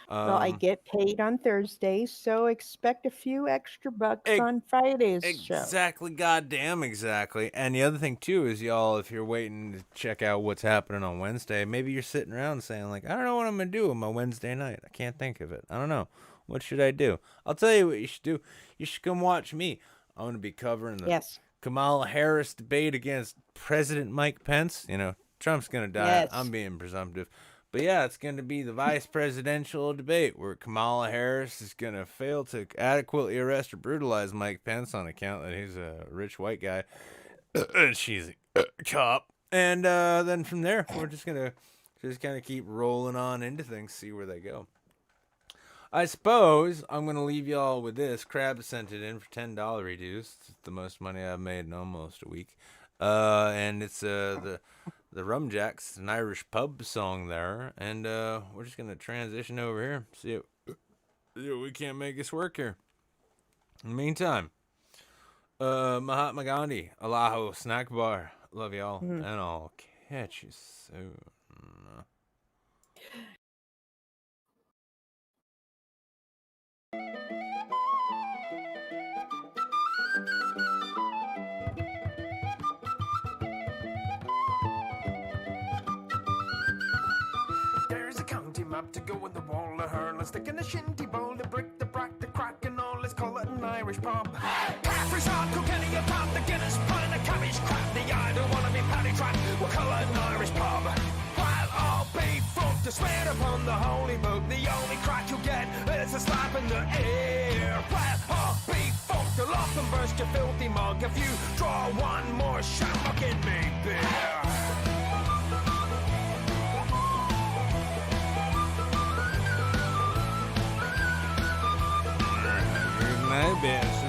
Well, I get paid on Thursdays, so expect a few extra bucks on Friday's show. Exactly, goddamn exactly. And the other thing, too, is, y'all, if you're waiting to check out what's happening on Wednesday, maybe you're sitting around saying, like, I don't know what I'm going to do on my Wednesday night. I can't think of it. I don't know. What should I do? I'll tell you what you should do. You should come watch me. I'm going to be covering the Kamala Harris debate against President Mike Pence. You know, Trump's going to die. Yes. I'm being presumptive. But yeah, it's going to be the vice presidential debate where Kamala Harris is going to fail to adequately arrest or brutalize Mike Pence on account that he's a rich white guy. And she's a cop. And then from there, we're just going to kind of keep rolling on into things, see where they go. I suppose I'm going to leave y'all with this. Crab sent it in for $10 reduced. It's the most money I've made in almost a week. And it's the Rum Jacks, an Irish pub song there. And we're just going to transition over here. See if we can't make this work here. In the meantime, Mahatma Gandhi, Alaho Snack Bar. Love y'all. And I'll catch you soon. There's a county map to go in the wall of her. Let's stick in the shinty bowl, the brick, the brack, the crack, and all. Let's call it an Irish pub. Caffrey shot, Kilkenny, a pub, the Guinness, pint, a cabbage, crap, the I don't wanna be paddy trap. We'll call it an Irish pub. While all be folk to swear upon the holy book, the only crack you get is a slap in the air. While all be folk to laugh and burst your filthy mug if you draw one more shot, fucking me beer. My best.